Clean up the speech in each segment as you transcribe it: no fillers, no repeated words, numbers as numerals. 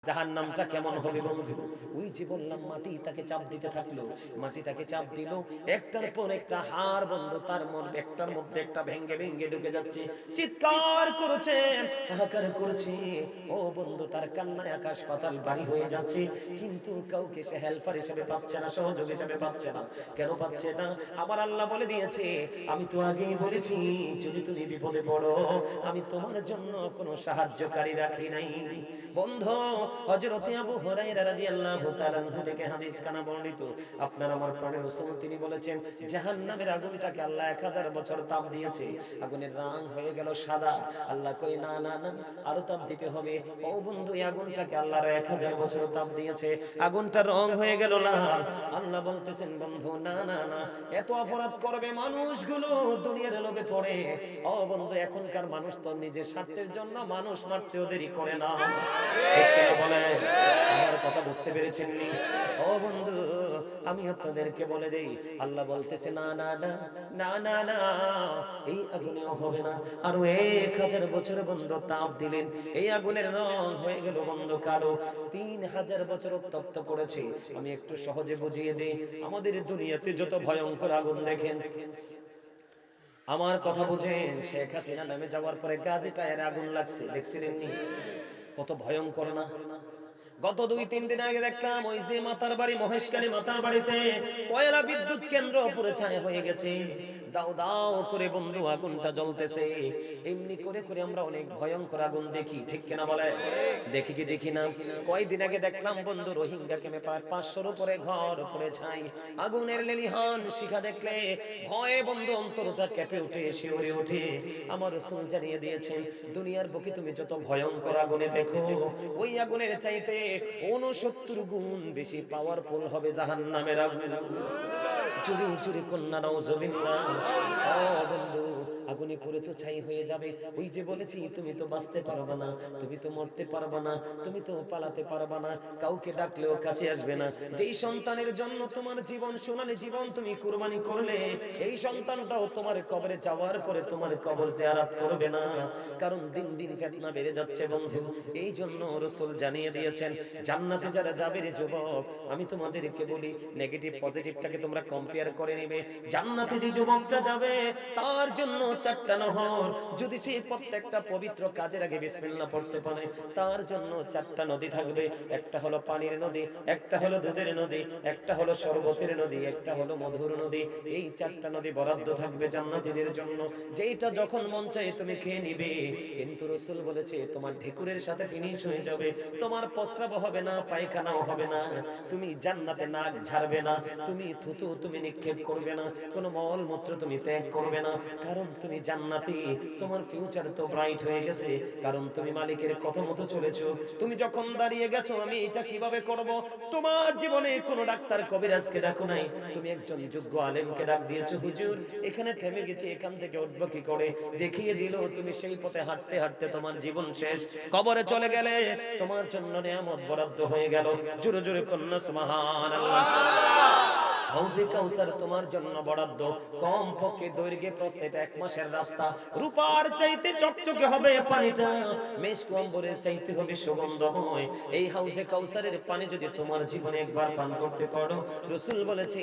জাহান্নামটা কেমন হবে বন্ধু? ওই যে বললাম মাটি তাকে চাপ দিতে থাকলো, মাটি তাকে চাপ দিল, একটার পর একটা হাড় বন্ধু তার মধ্যে একটার মধ্যে একটা ভেঙ্গে ভেঙ্গে ঢুকে যাচ্ছে, চিৎকার করছে, হাহাকার করছে। ও বন্ধু, তার কান্নায় আকাশ পাতাল বাড়ি হয়ে যাচ্ছে, কিন্তু কাউকে সে হেল্পার হিসেবে পাচ্ছে না, সহযোগী হিসেবে পাচ্ছে না। কেন পাচ্ছে না? আমার আল্লাহ বলে দিয়েছে, আমি তো আগেই বলেছি, যদি তুমি বিপদে পড়ো আমি তোমার জন্য কোনো সাহায্যকারী রাখি নাই। বন্ধু, হযরতে আবু হুরায়রা রাদিয়াল্লাহু তাআলা আনহু থেকে হাদিস কানা বর্ণিত, আপনার আমার প্রাণের রাসূল তিনি বলেছেন, জাহান্নামের আগুনটাকে আল্লাহ 1000 বছর তাপ দিয়েছে, আগুনের রং হয়ে গেল সাদা। আল্লাহ কই না না না, আরো তাপ দিতে হবে। ও বন্ধু, এই আগুনটাকে আল্লাহ 1000 বছর তাপ দিয়েছে, আগুনটার রং হয়ে গেল লাল। আল্লাহ বলতেছেন, বন্ধু না না না, এত অপরাধ করবে মানুষগুলো দুনিয়ার লোভে পড়ে। ও বন্ধু, এখনকার মানুষ তো নিজের স্বার্থের জন্য মানুষ মারতেও দেরি করে না। বলে আমার কথা বুঝতে পেরেছেন? ও বন্ধু, আমি আপনাদেরকে বলে দেই, আল্লাহ বলতেছে না না না না না না, এই আগুনেও হবে না। আরো 1000 বছর বন্ধু তাপ দিলেন, এই আগুনের রং হয়ে গেল বন্ধু কালো। 3000 বছর উত্তপ্ত করেছে। আমি একটু সহজে বুঝিয়ে দেই, আমাদের দুনিয়াতে যত ভয়ঙ্কর আগুন দেখেন, আমার কথা বুঝেন, শেখ হাসিনা নামে যাওয়ার পরে গাজী টায়ারে আগুন লাগছে, দেখছিলেন নি? কত ভয়ঙ্কর না? গত 2-3 দিন আগে দেখলাম ওই যে মাতার বাড়ি, মহেশখালী মাতার বাড়িতে কয়লা বিদ্যুৎ কেন্দ্র পুরো ছায়া হয়ে গেছে, দাও দাও করে বন্ধু আগুনটা জ্বলতেছে। এমনি করে করে আমরা অনেক ভয়ঙ্কর আগুন দেখি, ঠিক কিনা বলে? দেখি কি দেখি না? কয়দিন আগে দেখলাম বন্ধু রোহিঙ্গা ক্যাম্পে প্রায় 500-র উপরে ঘর পুড়ে ছাই, আগুনের লেলিহান শিখা দেখলে ভয়ে বন্ধু অন্তরটা কেঁপে উঠে, শিউরে ওঠে। আমার রাসূল জানিয়ে দিয়েছেন, দুনিয়ার বুকে তুমি যত ভয়ঙ্কর আগুনে দেখো, ওই আগুনের চাইতে 69 গুণ বেশি পাওয়ারফুল হবে জাহান্নামের আগুন। চুরি চুরি কন্যা নাউজুবিল্লাহ। ও বন্ধু, আগুনে পুড়ে তো ছাই হয়ে যাবে। ওই যে বলেছি, তুমি তো বাঁচতে পারবে না, তুমি তো মরতে পারবে না, তুমি তো পালাতে পারবে না, কাউকে ডাকলেও কাছে আসবে না। যেই সন্তানের জন্য তোমার জীবন, সোনালী জীবন তুমি কুরবানি করলে, এই সন্তানটাও তোমার কবরে যাওয়ার পরে তোমার কবর জিয়ারত করবে না, কারণ দিন দিন ফিতনা বেড়ে যাচ্ছে বন্ধু। এই জন্য রাসূল জানিয়ে দিয়েছেন, জান্নাতে যারা যাবে রে যুবক, আমি তোমাদেরকে বলি, নেগেটিভ পজিটিভটাকে তোমরা কম্পেয়ার করে নেবে। জান্নাতে যে যুবকটা যাবে তার জন্য 4টা নহর, যদি সে প্রত্যেকটা পবিত্র কাজের আগে বিসমিল্লাহ পড়তে পারে, তার জন্য 4টা নদী থাকবে। একটা হলো পানির নদী, একটা হলো দুধের নদী, একটা হলো শরবতের নদী, একটা হলো মধুর নদী। এই 4টা নদী বরাদ্দ থাকবে জান্নাতীদের জন্য, যেটা যখন মন চায় তুমি খেয়ে নিবে। কিন্তু রাসূল বলেছে, তোমার ঢেকুরের সাথে ফিনিশ হয়ে যাবে, তোমার প্রস্রাব হবে না, পায়খানাও হবে না, তুমি জান্নাতে নাক ঝাড়বে না, তুমি থুতু তুমি নিক্ষেপ করবে না, কোনো মল মূত্র তুমি ত্যাগ করবে না, কারণ তুমি জান্নাতি। তোমার ফিউচার তো ব্রাইট হয়ে গেছে, কারণ তুমি মালিকের কথা মতো চলেছো। তুমি যখন দাঁড়িয়ে গেছো, আমি এটা কিভাবে করব, তোমার জীবনে কোনো ডাক্তার কবিরাজকে ডাকো নাই, তুমি একজন যোগ্য আলেমকে ডাক দিয়েছো, হুজুর এখানে থেমে গেছি, এখান থেকে উঠবো কি করে, দেখিয়ে দিল। তুমি সেই পথে হাঁটতে হাঁটতে তোমার জীবন শেষ, কবরে চলে গেলে তোমার জন্য নিয়ামত বরাদ্দ হয়ে গেল। জোরে জোরে কন্যা সুবহানাল্লাহ। হাউজে কাউসার তোমার জন্য বরাদ্দ, কম পক্ষে দৈর্ঘ্যে প্রস্থে এটা 1 মাসের রাস্তা। রূপার চাইতে চকচকে হবে পানিটা, মেশক অম্বরের চাইতে হবে সুগন্ধময়। এই হাউজে কাউসারের পানি যদি তোমার জীবনে একবার পান করতে পারো, রাসূল বলেছে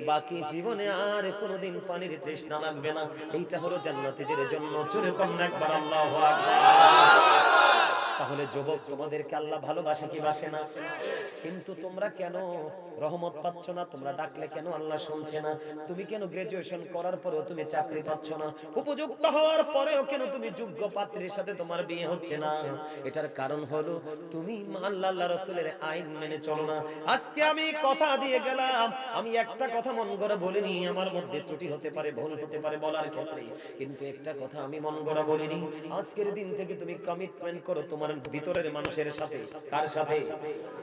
বাকি জীবনে আর কোনোদিন পানির তৃষ্ণা লাগবে না। এইটা হলো জান্নাতীদের জন্য। জোরে কন্যা একবার আল্লাহু আকবার। তাহলে যুবক, তোমাদেরকে আল্লাহ ভালোবাসে কি বাসে না? কিন্তু তোমরা কেন রহমত পাচ্ছ না? তোমরা ডাকলে কেন আল্লাহ শুনছে না? তুমি কেন গ্রাজুয়েশন করার পরেও তুমি চাকরি পাচ্ছ না? উপযুক্ত হওয়ার পরেও কেন তুমি যোগ্য পাত্রের সাথে তোমার বিয়ে হচ্ছে না? এটার কারণ হলো তুমি আল্লাহ রাসূলের আইন মেনে চলো না। আজকে আমি কথা দিয়ে গেলাম, আমি একটা কথা মন গড়া বলিনি, আমার মধ্যে ত্রুটি হতে পারে, ভুল হতে পারে বলার ক্ষেত্রে, কিন্তু একটা কথা আমি মন গড়া বলিনি। আজকের দিন থেকে তুমি কমিটমেন্ট করো তোমার ভিতরের মানুষের সাথে। কার সাথে?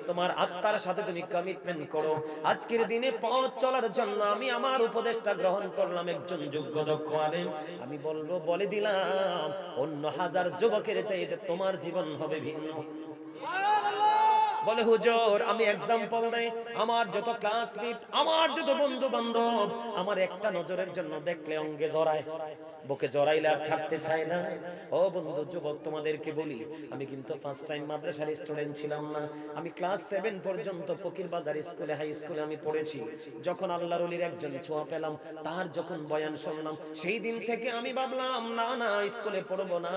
তোমার আত্মার সাথে তুমি কমিটমেন্ট করো। আজকের দিনে পথ চলার জন্য আমি আমার উপদেশটা গ্রহণ করলাম, একজন যোগ্য দক্ষ আলেম। আমি বলবো, বলে দিলাম, অন্য 1000 যুবকের চাইতে তোমার জীবন হবে ভিন্ন। বলে হুজুর আমি एग्जांपल দেই, আমার যত ক্লাসমেট, আমার যত বন্ধু বান্ধব আমার একটা নজরের জন্য দেখলে অঙ্গে জড়ায়, বুকে জড়াইলে আর ছাড়তে চায় না। ও বন্ধু যুবক তোমাদেরকে বলি, আমি কিন্তু ফার্স্ট টাইম মাদ্রাসার স্টুডেন্ট ছিলাম না, আমি ক্লাস 7 পর্যন্ত ফকির বাজার স্কুলে, হাই স্কুলে আমি পড়েছি। যখন আল্লাহর ওলির একজন ছোঁয়া পেলাম, তার যখন বয়ান শুনলাম, সেই দিন থেকে আমি ভাবলাম না না স্কুলে পড়বো না,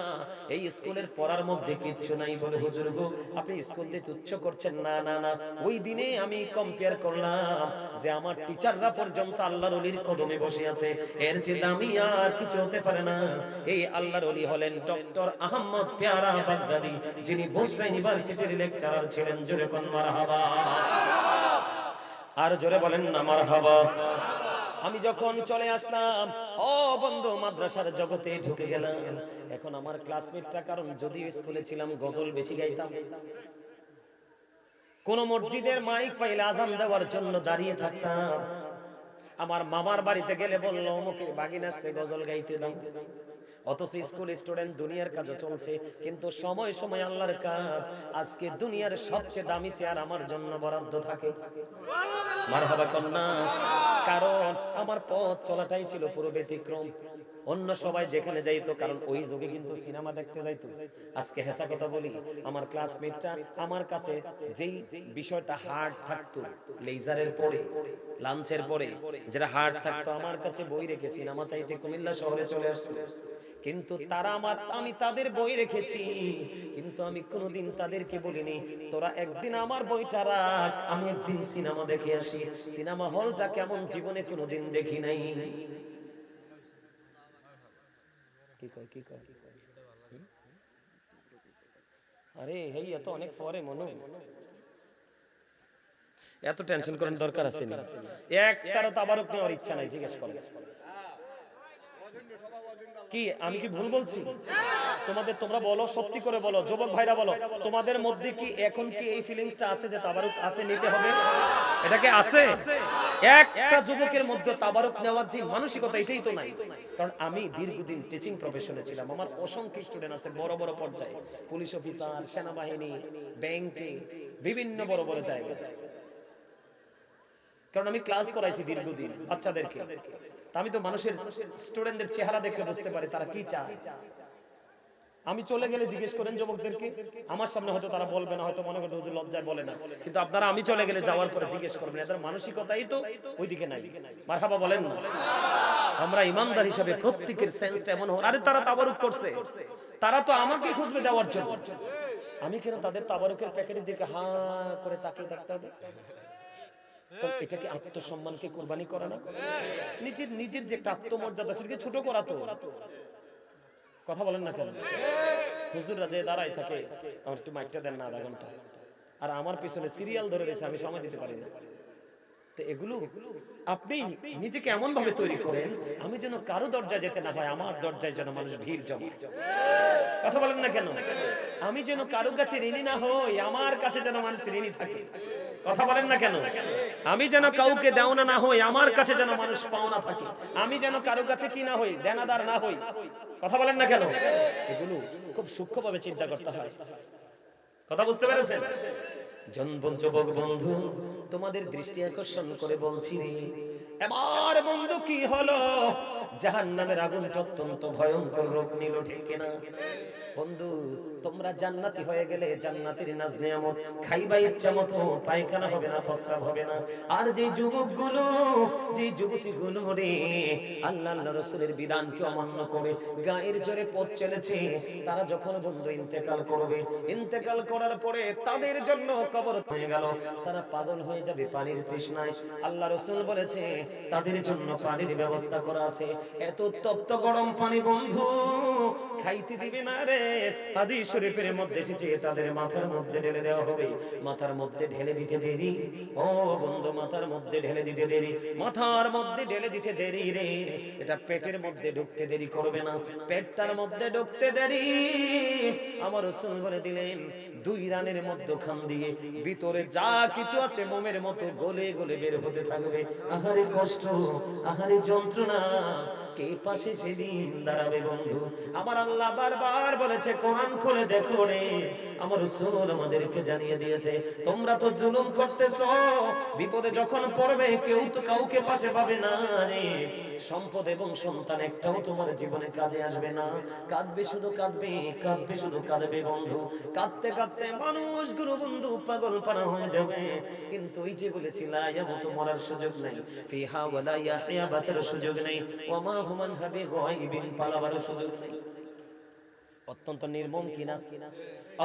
এই স্কুলের পড়ার মধ্যে কিচ্ছু নাই। বলে হুজুর গো আপনি স্কুল দিয়ে তুচ্ছ করছেন, না না না। ওই দিনে আমি কম্পেয়ার করলাম যে আমার টিচাররা পর্যন্ত আল্লাহর ওলির কদমে বসে আছে, এর চেয়ে দামি আর কিছু হতে পারে না। এই আল্লাহর ওলি হলেন ডক্টর আহমদ পেয়ারা বাগদাদি, যিনি বসরা ইউনিভার্সিটির লেকচারার ছিলেন। জোরে কোন মারহাবা, আর জোরে বলেন না মারহাবা। আমি যখন চলে আসলাম, ও বন্ধু মাদ্রাসার জগতে ঢুকে গেলাম। এখন আমার ক্লাসমেটরা, কারণ যদিও স্কুলে ছিলাম গজল বেশি গাইতাম, কোন মসজিদের মাইক পাইলে আজান দেওয়ার জন্য দাঁড়িয়ে থাকতাম। আমার মামার বাড়িতে গেলে বললো অমুকের বাগিন আসছে গজল গাইতে দাও। অথচ স্কুল স্টুডেন্ট, দুনিয়ার কাজও চলছে, কিন্তু সময় সময় আল্লাহর কাজ। আজকে দুনিয়ার সবচেয়ে দামি চেয়ার আমার জন্য বরাদ্দ থাকে। মারহাবা কন্যা। কারণ আমার পথ চলাটাই ছিল পুরো ব্যতিক্রম। অন্য সবাই যেখানে যাইতো, কারণ ওই যুগে কিন্তু সিনেমা দেখতে যাইতো। আজকে হেসা কথা বলি, আমার ক্লাসমেটরা আমার কাছে যেই বিষয়টা হার্ড থাকতো, লেজারের পরে, লাঞ্চের পরে যেটা হার্ড থাকতো, আমার কাছে বই রেখে সিনেমা চাইতে কুমিল্লা শহরে চলে আসতো। কিন্তু তারা আমি তাদের বই রেখেছি, কিন্তু আমি কোনোদিন তাদেরকে বলিনি তোরা একদিন আমার বইটা রাখ, আমি একদিন সিনেমা দেখে আসি। সিনেমা হলটা কেমন জীবনে কোনোদিন দেখি নাই। কি কয় কি কয়? আরে হেই এত অনেক পরে মনে, এত টেনশন করার দরকার আছে না। একটারও তাবারুক নেওয়ার ইচ্ছা নাই, জিজ্ঞেস করেন কি আমি কি ভুল বলছি? তোমরা বলো, সত্যি করে বলো, যুবক ভাইরা বলো, তোমাদের মধ্যে কি এখন কি এই ফিলিংসটা আছে যে তাবারুক আছে, নিতে হবে? এটা কি আছে? একটা যুবকের মধ্যে তাবারুক নেওয়ার যে মানসিকতা, এটাই তো নাই। কারণ আমি দীর্ঘদিন টিচিং প্রফেশনে ছিলাম, আমার অসংখ্য স্টুডেন্ট আছে বড় বড় পর্যায়ে, পুলিশ অফিসার, সেনাবাহিনী, ব্যাংকে, বিভিন্ন বড় বড় জায়গায়। কারণ আমি ক্লাস করাইছি দীর্ঘদিন বাচ্চাদেরকে, আমি তো মানুষের স্টুডেন্টদের চেহারা দেখলে বুঝতে পারি তারা কি চায়। আমি চলে গেলে জিজ্ঞেস করেন যুবকদেরকে, আমার সামনে হয়তো তারা বলবে না, হয়তো মনে করতে লজ্জায় বলে না, কিন্তু আপনারা আমি চলে গেলে যাওয়ার পরে জিজ্ঞেস করবেন এদের মানসিকতাই তো ওইদিকে নাই। মারহাবা বলেন না। আমরা ইমানদার হিসাবে প্রত্যেকের সেন্সটা এমন হয়, আরে তারা তাবারুক করছে, তারা তো আমাকে খুঁজবে দেওয়ার জন্য, আমি কেন তাদের তাবারুকের প্যাকেটের দিকে হা করে তাকিয়ে থাকতে হবে? এটা কি আত্মসম্মানকে কুরবানি করা না? নিজের যে আত্মমর্যাদা সেটাকে ছোট করা তো। কথা বলেন না কেন? হুজুররা যে দাঁড়াই থাকে, আমার একটু মাইকটা দেন না আধা ঘন্টা, আর আমার পিছনে সিরিয়াল ধরে রয়েছে, আমি সময় দিতে পারি না। তো এগুলো আপনি নিজেকে এমন ভাবে তৈরি করেন, আমি যেন কারো দরজায় যেতে না হয়, আমার দরজায় যেন মানুষ ভিড় জমা। কথা বলেন না কেন? আমি যেন কারো কাছে ঋণী না হই, আমার কাছে যেন মানুষ ঋণী থাকে। কথা বলেন না কেন? আমি যেন কাউকে দেওনা না হই, আমার কাছে যেন মানুষ পাওনা থাকে। আমি যেন কারো কাছে কি না হই, দেনাদার না হই। কথা বলেন না কেন? এগুলো খুব সূক্ষ্মভাবে চিন্তা করতে হয়। কথা বুঝতে পেরেছেন? যুবক বন্ধু, তোমাদের দৃষ্টি আকর্ষণ করে বলছি, এবার বন্ধু কি হলো? জাহান্নামের আগুনটা অত্যন্ত ভয়ঙ্কর রূপ নিল, ঠিক কিনা? বন্ধু তোমরা জান্নাতি হয়ে গেলে জান্নাতের নাজ নিয়ামত খাইবা ইচ্ছা মতো, পায়খানা হবে না, প্রস্রাব হবে না। আর যে যুবকগুলো, যে যুবতীগুলো রে আল্লাহ রাসূলের বিধানকে অমান্য করে গায়ের জোরে পথ চলেছে, তারা যখন বন্ধু ইন্তেকাল করবে, ইন্তেকাল করার পরে তাদের জন্য কবর হয়ে গেল, তারা পাগল হয়ে যাবে পানির তৃষ্ণায়। আল্লাহ রাসূল বলেছে তাদের জন্য পানির ব্যবস্থা করা আছে, এত তপ্ত গরম পানি বন্ধু খাইতে দিবে না রে। হাদিস শরীফের মধ্যে এসেছে তাদের মাথার মধ্যে ঢেলে দেওয়া হবে। মাথার মধ্যে ঢেলে দিতে দেরি, ও বন্ধু মাথার মধ্যে ঢেলে দিতে দেরি, মাথার মধ্যে ঢেলে দিতে দেরি রে। এটা পেটের মধ্যে ঢুকতে দেরি করবে না, পেটটার মধ্যে ঢুকতে দেরি। আমার রাসূল বলে দিলেন 2 রানের মধ্যখান দিয়ে ভিতরে যা কিছু আছে মোমের মতো গলে গলে বের হতে থাকবে। আহারে কষ্ট, আহারে যন্ত্রণা, কে পাশে সেদিন দাঁড়াবে বন্ধু? আমার আল্লাহ বারবার বলে বলেছে কোরআন খুলে দেখো রে, আমার রাসূল আমাদেরকে জানিয়ে দিয়েছে তোমরা তো জুলুম করতেছো, বিপদে যখন পড়বে কেউ তো কাউকে পাশে পাবে না রে, সম্পদ এবং সন্তান একটাও তোমার জীবনে কাজে আসবে না, কাঁদবে শুধু কাঁদবে, কাঁদবে শুধু কাঁদবে বন্ধু, কাঁদতে কাঁদতে মানুষগুলো বন্ধু পাগল পারা হয়ে যাবে। কিন্তু ওই যে বলেছিলা ইয়ামুতু মরার সুযোগ নাই, ফিহা ওয়ালা ইয়াহইয়া বাঁচার সুযোগ নেই, ওয়ামা হুমান হাবি গায়বিন পালাবার সুযোগ নেই। অত্যন্ত নির্মম কিনা,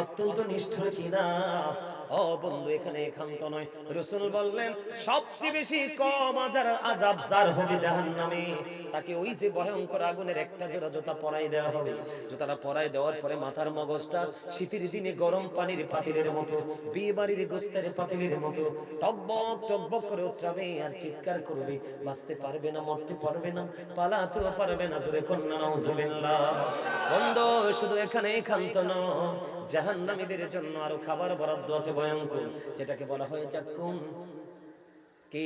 অত্যন্ত নিষ্ঠুর কিনা। ও বন্ধু এখানে একান্ত নয়, রাসূল বললেন সবচেয়ে বেশি কম আযাব যার হবে জাহান্নামে, তাকে ওই যে ভয়ঙ্কর আগুনের একটা জোড়া জুতা পরাই দেওয়া হবে, জুতাটা পরাই দেওয়ার পরে মাথার মগজটা শীতের দিনে গরম পানির পাতিলের মতো, বিয়ে বাড়ির গোস্তের পাতিলের মতো টকবক টকবক করে উঠবে আর চিৎকার করবে, বাঁচতে পারবে না, মরতে পারবে না, পালাতেও পারবে না, জোরে কন্যা নাউজুবিল্লাহ। বন্ধু শুধু এখানে একান্ত নয়, জাহান্নামীদের জন্য আরো খাবার বরাদ্দ আছে ভয়ঙ্কর, যেটাকে বলা হয় জাক্কুম। কি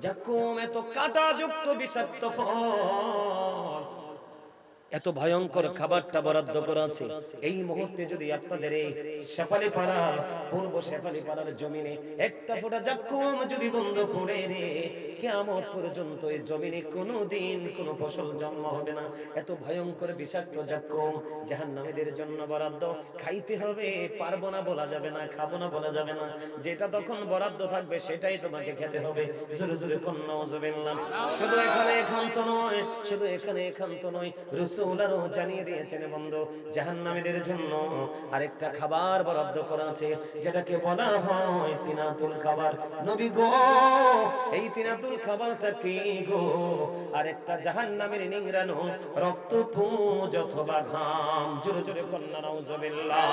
জাক্কুম? এত কাঁটাযুক্ত বিষাক্ত ফল, এত ভয়ঙ্কর খাবারটা বরাদ্দ করা আছে। এই মুহূর্তে যদি আপনাদের এই শেফালিপাড়া, পূর্ব শেফালিপাড়ার জমিনে একটা ফোঁটা জাক্কুম যদি বন্ধ পড়ে রে, কিয়ামত পর্যন্ত এই জমিনে কোনোদিন কোনো ফসল জন্ম হবে না। এত ভয়ঙ্কর বিষাক্ত জাক্কুম জাহান্নামীদের জন্য বরাদ্দ, খাইতে হবে, পারবো না বলা যাবে না, খাবো না বলা যাবে না, যেটা তখন বরাদ্দ থাকবে সেটাই তোমাকে খেতে হবে। জোরে জোরে কন্যা নাউজুবিল্লাহ। শুধু এখানে একান্ত নয়, শুধু এখানে একান্ত নয়, রাসূল জানিয়ে দিয়েছেন বন্ধু জাহান্নামীদের জন্য আরেকটা খাবার বরাদ্দ করা আছে, যেটাকে বলা হয় তিনাতুল খাবার। নবী গো এই তিনাতুল খাবারটা কি গো? আরেকটা জাহান্নামীর নিংড়ানো রক্তপুঞ্জ অথবা ঘাম। জোরে জোরে কন্যা নাউজুবিল্লাহ।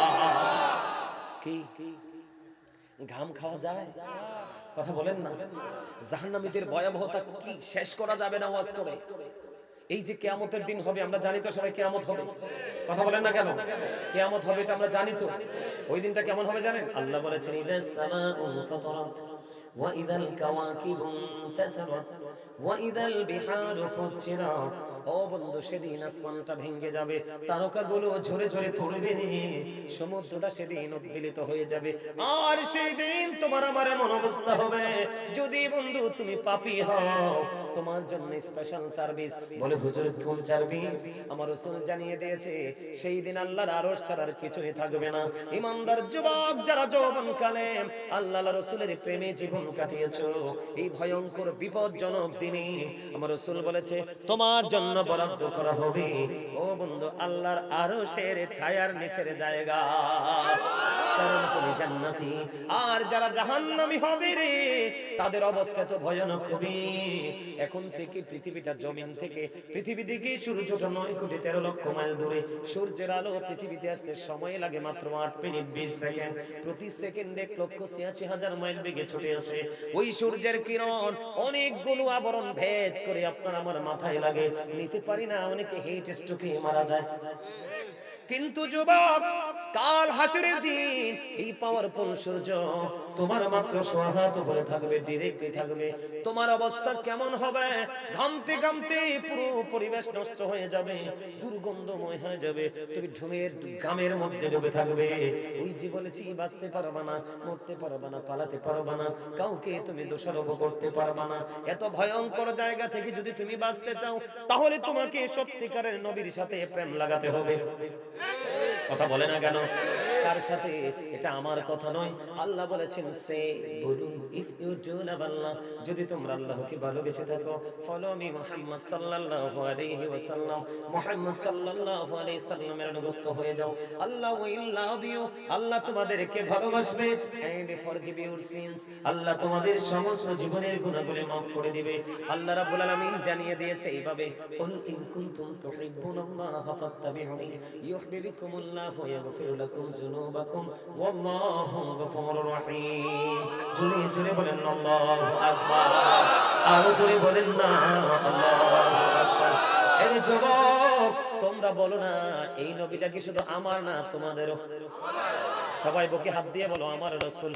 কি ঘাম খাওয়া যায়? কথা বলেন না। জাহান্নামীদের ভয়াবহতা কি শেষ করা যাবে না ওয়াজ করে। এই যে কিয়ামতের দিন হবে, আমরা জানি তো সবাই কিয়ামত হবে, কথা বলেন না কেন? কিয়ামত হবে এটা আমরা জানি তো। ওই দিনটা কেমন হবে জানেন? আল্লাহ বলেছেন ইদাস সামাউ ফাতারাত ওয়া ইদাল কাওয়াকিবু ইনতাসারাত ওয়া ইদাল বিহারু ফুজ্জিরাত। ও বন্ধু সেদিন আসমানটা ভেঙে যাবে, তারকাগুলো ঝরে ঝরে পড়বে, সমুদ্রটা সেদিন উদ্বেলিত হয়ে যাবে, আর সেই দিন তোমার আমার এমন অবস্থা হবে, যদি বন্ধু তুমি পাপী হও তোমার জন্য স্পেশাল সার্ভিস। বলে হুজুর কোন সার্ভিস? আমার রাসূল জানিয়ে দিয়েছে সেই দিন আল্লাহর আরশ ছাড়ার কিছুই থাকবে না। ঈমানদার যুবক যারা যৌবনকালে আল্লাহর রাসূলের প্রেমে জীবন কাটিয়েছো, এই ভয়ঙ্কর বিপজ্জনক দিনে আমার রাসূল বলেছে তোমার জন্য বরাদ্দ করা হবে ও বন্ধু আল্লাহর আরশের ছায়ার নিচের জায়গা, কারণ তুমি জান্নাতি। আর যারা জাহান্নামী হবে রে, তাদের অবস্থা তো ভয়ানক হবে। এখন থেকে পৃথিবীটা জমিন থেকে, পৃথিবী থেকে সূর্যটা 9,13,00,000 মাইল দূরে, সূর্যের আলো পৃথিবীতে আসতে সময় লাগে মাত্র 8 মিনিট 20 সেকেন্ড। প্রতি সেকেন্ডে 1,86,000 মাইল বেগে ছুটে আসে ওই সূর্যের কিরণ, অনেকগুলো আবরণ ভেদ করে আপনার আমার মাথায় লাগে, নিতে পারি না, অনেকে হিট স্ট্রোকে মারা যায়। কিন্তু যুবক কাল হাসরের দিন এই পাওয়ারফুল সূর্য তোমার মাত্র সোহাত উপরে থাকবে, ডিরেক্টলি থাকবে। তোমার অবস্থা কেমন হবে? ঘামতে ঘামতে পুরো পরিবেশ নষ্ট হয়ে যাবে, দুর্গন্ধময় হয়ে যাবে, তুমি ঢুমের গামের মধ্যে ডুবে থাকবে। ওই যে বলেছি বাঁচতে পারবা না, মরতে পারবা না, পালাতে পারবা না, কাউকে তুমি দোষারোপ করতে পারবা না। এত ভয়ঙ্কর জায়গা থেকে যদি তুমি বাঁচতে চাও, তাহলে তোমাকে সত্যিকারের নবীর সাথে প্রেম লাগাতে হবে। কথা বলে না কেন? কার সাথে? এটা আমার কথা নয়, আল্লাহ বলেছেন সে বলুন ইফ ইউ ডু লাভ আল্লাহ, যদি তোমরা আল্লাহকে ভালোবেসে থাকো, ফলো মি মুহাম্মদ সাল্লাল্লাহু আলাইহি ওয়াসাল্লাম, মুহাম্মদ সাল্লাল্লাহু আলাইহি সাল্লামের অনুগত হয়ে যাও, আল্লাহ উইল লাভ ইউ, আল্লাহ তোমাদেরকে ভালোবাসবে, এন্ড ফরগিভ ইউর সিনস, আল্লাহ তোমাদের সমস্ত জীবনের গুনাহগুলো maaf করে দিবে। আল্লাহ রাব্বুল আলামিন জানিয়ে দিয়েছে এইভাবে, কুল ইন কুনতুম তুহিব্বুনাল্লাহা ফাত্তাবিউনি ইউহিব্বুকুমুল্লাহু ওয়া ইয়াগফির লাকুম যুনুবাকুম ওয়াল্লাহু গফুরুর রহিম। জোরে জোরে বলেন আল্লাহু আকবার, আর জোরে বলেন না আল্লাহু আকবার। এই যুবক তোমরা বলো না এই নবীটা কি শুধু আমার না তোমাদেরও? সবাই বুকে হাত দিয়ে বলো আমার রাসূল।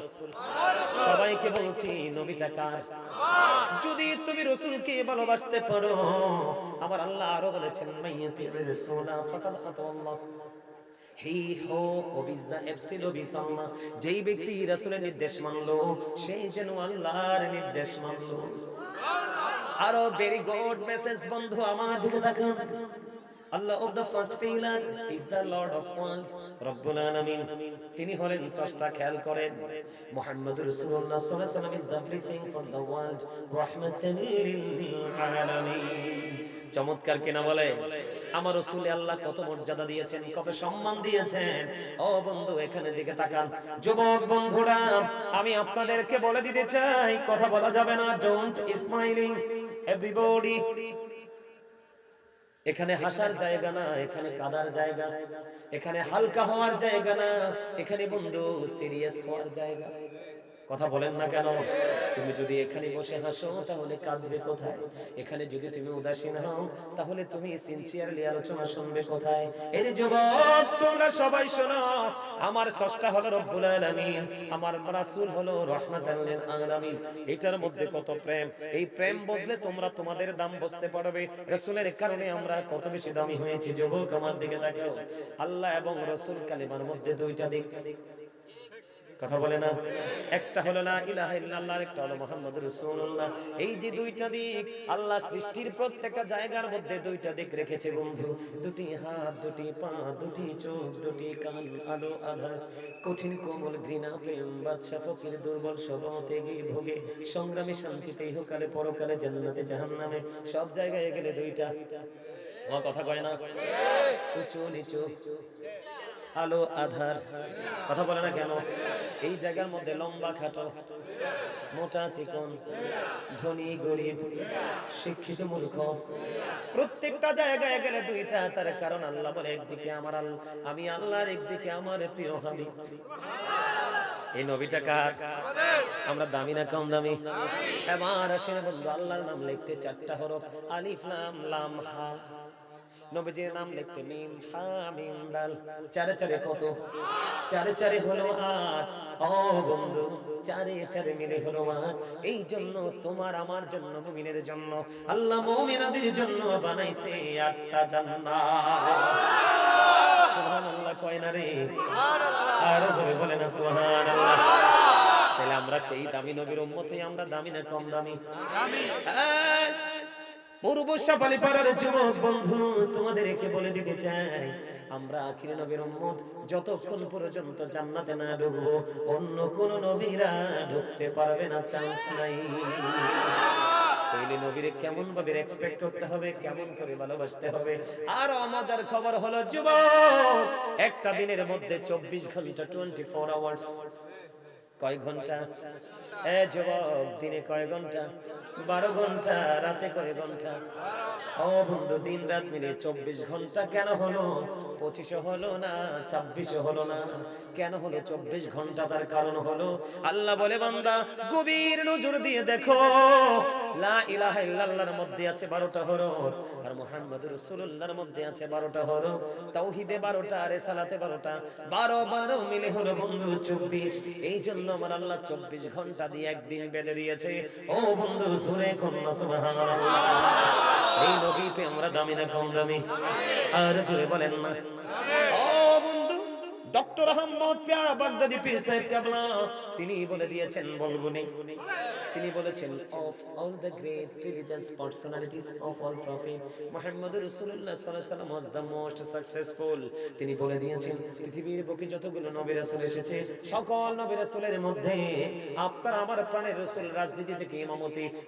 সবাইকে বলছি নবীটা কার? যদি তুমি রাসূলকে ভালোবাসতে পারো, আমার আল্লাহ আরো বলেছেন মাইয়াতির রাসূলা ফাকাদ আতাল্লাহ, হি হো ওবিজ দা এফসিল ওবিজ আল্লাহ, যেই ব্যক্তি রাসূলের নির্দেশ মানলো সেই যেন আল্লাহর নির্দেশ মানলো। আরো ভেরি গুড মেসেজ বন্ধু, আমার দিকে তাকান। Allah of the first pillar is the Lord of world, Rabbul Alamin, তিনি হলেন স্রষ্টা। খেয়াল করেন, মুহাম্মদুর রাসূলুল্লাহ সাল্লাল্লাহু আলাইহি ওয়াসাল্লাম is the blessing for the world, রাহমাতাল লিল আলামিন। চমৎকার কিনা বলে? আমার রাসূলে আল্লাহ কত মর্যাদা দিয়েছেন, কত সম্মান দিয়েছেন। ও বন্ধু এখানে দিকে তাকান। যুবক বন্ধুরা, আমি আপনাদেরকে বলে দিতে চাই, কথা বলা যাবে না, ডোন্ট স্মাইলিং এভরিবডি। এখানে হাসার জায়গা না, এখানে কাদার জায়গা, এখানে হালকা হওয়ার জায়গা না, এখানে বন্ধু সিরিয়াস হওয়ার জায়গা। কথা বলেন না কেন? তুমি যদি এখানে বসে হাসো তাহলে কাঁদবে কোথায়? এখানে যদি তুমি উদাসীন হও তাহলে তুমি সিনসিয়ারলি আলোচনা শুনবে কোথায়? এর যুবক তোমরা সবাই শোনো, আমার স্রষ্টা হলো রব্বুল আলামিন, আমার রাসূল হলো রাহমাতাল লিল আলামিন। এটার মধ্যে কত প্রেম, এই প্রেম বুঝলে তোমরা তোমাদের দাম বুঝতে পারবে। রাসূলের কারণে আমরা কত বেশি দামি হয়েছি। যুবক আমার দিকে তাকাও, আল্লাহ এবং রাসূল কালিমার মধ্যে দুইটা দিক। কথা বলে না? একটা হলো লা ইলাহা ইল্লাল্লাহ, একটা হলো মুহাম্মাদুর রাসূলুল্লাহ। এই যে দুইটা দিক, আল্লাহ সৃষ্টির প্রত্যেকটা জায়গার মধ্যে দুইটা দিক রেখেছে বন্ধু। দুটি হাত, দুটি পা, দুটি চোখ, দুটি কান, আলো আধার, কঠিন কোমল ঘৃণা প্রেম, বাদশা ফকির দুর্বল সবতে গিয়ে ভোগে, সংগ্রামী শান্তিতে ইহকালে পরকালে, জান্নাতে জাহান্নামে, সব জায়গায় গেলে দুইটা। আমার কথা কয় না? উঁচু নিচু, আলো আধার। কথা বলে না কেন? এই জায়গার মধ্যে লম্বা খাটো, মোটা চিকন, ধনী গরিব, শিক্ষিত মূর্খ, প্রত্যেকটা জায়গায় গেলে দুইটা। তার কারণ আল্লাহ বলে একদিকে আমার আল্লাহ, আমি আল্লাহর, একদিকে আমার প্রিয় হাবিব। এই নবীটা কার? আমরা দামি না কম দামি? এবার আসেন বন্ধু, আল্লাহর নাম লিখতে চারটা হরফ, আলিফ লাম লাম হা। নবীজির নাম লিখতে মিম হা মিম দাল। চারে চারে কত? চারে চারে হলো 8। ও বন্ধু, চারে চারে মিলে হলো 8। এই জন্য তোমার আমার জন্য, মুমিনের জন্য আল্লাহ মুমিনাদের জন্য বানাইছে 8টা জান্নাত। সুবহানাল্লাহ কয় না রে? সুবহানাল্লাহ। আর জোরে বলেন না সুবহানাল্লাহ। তাহলে আমরা সেই দামি নবীর উম্মত হই, আমরা দামি না কম দামি? দামি। পূর্ব সাফালি পাড়ার যুবক বন্ধু, তোমাদেরকে বলে দিতে চাই, আমরা আখির নবীর উম্মত, যতক্ষণ পর্যন্ত জান্নাতে না ঢুকবো অন্য কোন নবীরা ঢুকতে পারবে না, চান্স নাই। তাইলে নবীরে কেমন ভাবে রেসপেক্ট করতে হবে, কেমন করে ভালোবাসতে হবে। আর মজার খবর হলো যুবক, একটা দিনের মধ্যে 24 ঘন্টা, 24 আওয়ার্স। কয় ঘন্টা? যুবক, দিনে কয় ঘন্টা? 12 ঘন্টা। রাতে কয় ঘন্টা? ও বন্ধু, দিন রাত মিলে 24 ঘন্টা। কেন হলো 25 হলো না, 26 হলো না? কেন হলো 24 ঘন্টা? তার কারণ হলো আল্লাহ বলে, বান্দা গভীর নজর দিয়ে দেখো, লা ইলাহা ইল্লাল্লাহর মধ্যে আছে 12টা হরফ, আর মুহাম্মাদুর রাসূলুল্লাহর মধ্যে আছে 12টা হরফ। তাওহীদে 12টা, রিসালাতে 12টা, 12 মিলে হলো বন্ধু 24। এই জন্য আমার আল্লাহ 24 ঘন্টা দিয়ে একদিন বেঁধে দিয়েছে। ও বন্ধু, জোরে কন্না সুবহানাল্লাহ। এই নবী পে আমরা দামি না কম দামি? আর জোরে বলেন না। ও বন্ধু, ডক্টর আহমদ পিয়া বাগদাদি পীর সাহেব কেবলা তিনি বলে দিয়েছেন, বলবনি, তিনি বলেছেন, of all the great religious personalities of all prophet, মুহাম্মদুর রাসূলুল্লাহ সাল্লাল্লাহু আলাইহি ওয়াসাল্লাম was the most successful। তিনি বলে দিয়েছেন, পৃথিবীর বুকে যতগুলো নবী রাসূল এসেছে, সকল নবী রাসূলের মধ্যে আপনার আমার প্রাণের রাসূল রাজনীতি থেকে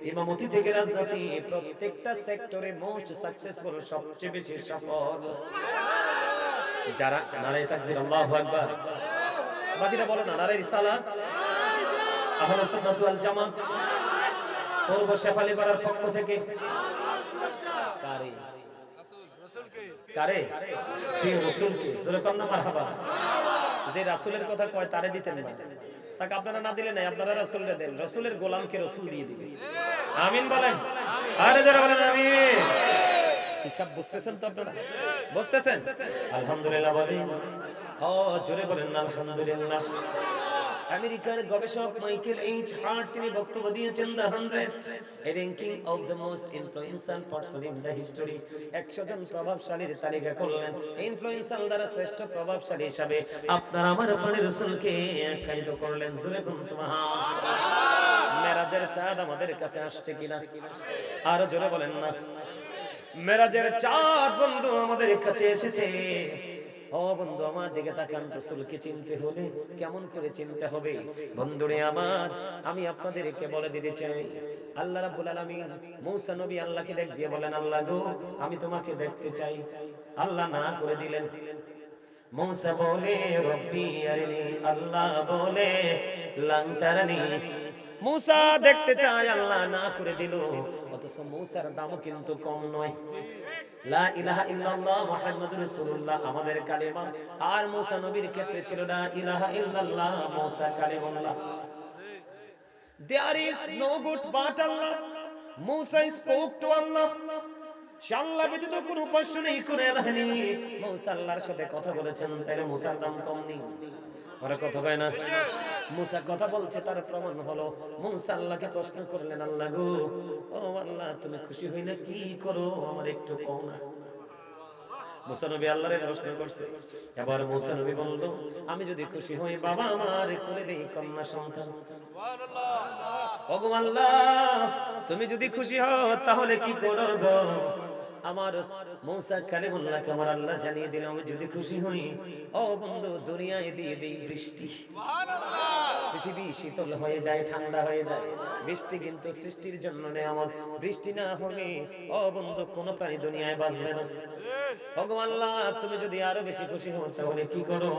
ইমামতি থেকে রাজনীতি, প্রত্যেকটা সেক্টরে মোস্ট সাকসেসফুল, সবচেয়ে বেশি সফল। যারা নারে তাকবীর, আল্লাহু আকবার। বাকিরা বলো না, নারে রিসালাত, আহলে সুন্নাত ওয়াল জামাত, পূর্ব শেফালী পাড়ার পক্ষ থেকে কারে? কারে? প্রিয় রাসূলকে। জোরে কন্না মারহাবা। যে রাসূলের কথা কয় তারে দিতেন না, তাকে আপনারা না দিলে নাই, আপনারা রাসূলকে দেন। রাসূলের গোলামকে রাসূল দিয়ে দিবেন। আমিন বলেন। আরে যারা বলেন আমিন। হিসাব বুঝতেছেন তো আপনারা? বুঝতেছেন? আলহামদুলিল্লাহ বলেন। ও জোরে বলেন না আলহামদুলিল্লাহ। আমেরিকার গবেষক মাইকেল এইচ হার্ট তিনি বক্তব্য দিয়েছেন the 100 a ranking of the most influential person in the history 100 জন প্রভাবশালীর তালিকা করলেন ইনফ্লুয়েন্সার দ্বারা শ্রেষ্ঠ প্রভাবশালী হিসাবে আপনার আমার প্রাণের রাসূলকে আখ্যায়িত করলেন জোরে বলুন সুবহানাল্লাহ মেরাজের চাঁদ আমাদের কাছে আসছে কিনা আর জোরে বলেন না মেরাজের চাঁদ বন্ধু আমাদের কাছে এসেছে ও বন্ধু আমার দিকে তাকান রাসূলকে চিনতে হলে কেমন করে চিনতে হবে বন্ধুরে আমার আমি আপনাদেরকে বলে দিতে চাই আল্লাহ রাব্বুল আলামিন মূসা নবী আল্লাহকে ডাক দিয়ে বলেন আল্লাহ গো আমি তোমাকে দেখতে চাই আল্লাহ না করে দিলেন মূসা বলে রব্বি আরিনি আল্লাহ বলে লান তারানি মূসা দেখতে চায় আল্লাহ না করে দিল অথচ মূসার দাম কিন্তু কম নয় লা ইলাহা ইল্লাল্লাহ মুহাম্মাদুর রাসূলুল্লাহ আমাদের কালেমা আর মূসা নবীর ক্ষেত্রে ছিল লা ইলাহা ইল্লাল্লাহ Musa Kalimullah there is no good but Allah Musa spoke to Allah আল্লাহ ব্যতীত কোনো উপাস্য নেই করে রাখেনি মূসা আল্লাহর সাথে কথা বলেছেন তাহলে মূসার দাম কম নেই ওরা কথা কয় না মূসা কথা বলছে তার প্রমাণ হলো মূসা আল্লাহকে প্রশ্ন করলেন আল্লাহ গো ও আল্লাহ তুমি খুশি হই না কি করো আমার একটু কও না মূসা নবী আল্লাহরে প্রশ্ন করছে এবার মূসা নবী বলল আমি যদি খুশি হই বাবা আমার কোলে দেই কন্যা সন্তান সুবহানাল্লাহ ওগো আল্লাহ তুমি যদি খুশি হও তাহলে কি করো গো আমার মূসা কালিমুল্লাহকে আমার আল্লাহ জানিয়ে দিল আমি যদি খুশি হই ও বন্ধু দুনিয়ায় দিয়ে দেই বৃষ্টি সুবহানাল্লাহ পৃথিবী শীতল হয়ে যায় ঠান্ডা হয়ে যায় বৃষ্টি কিন্তু সৃষ্টির জন্য নেয়ামত বৃষ্টি না হলে ও বন্ধু কোনো প্রাণী দুনিয়ায় বাঁচবে না ওগো আল্লাহ তুমি যদি আরো বেশি খুশি হও তাহলে কি করো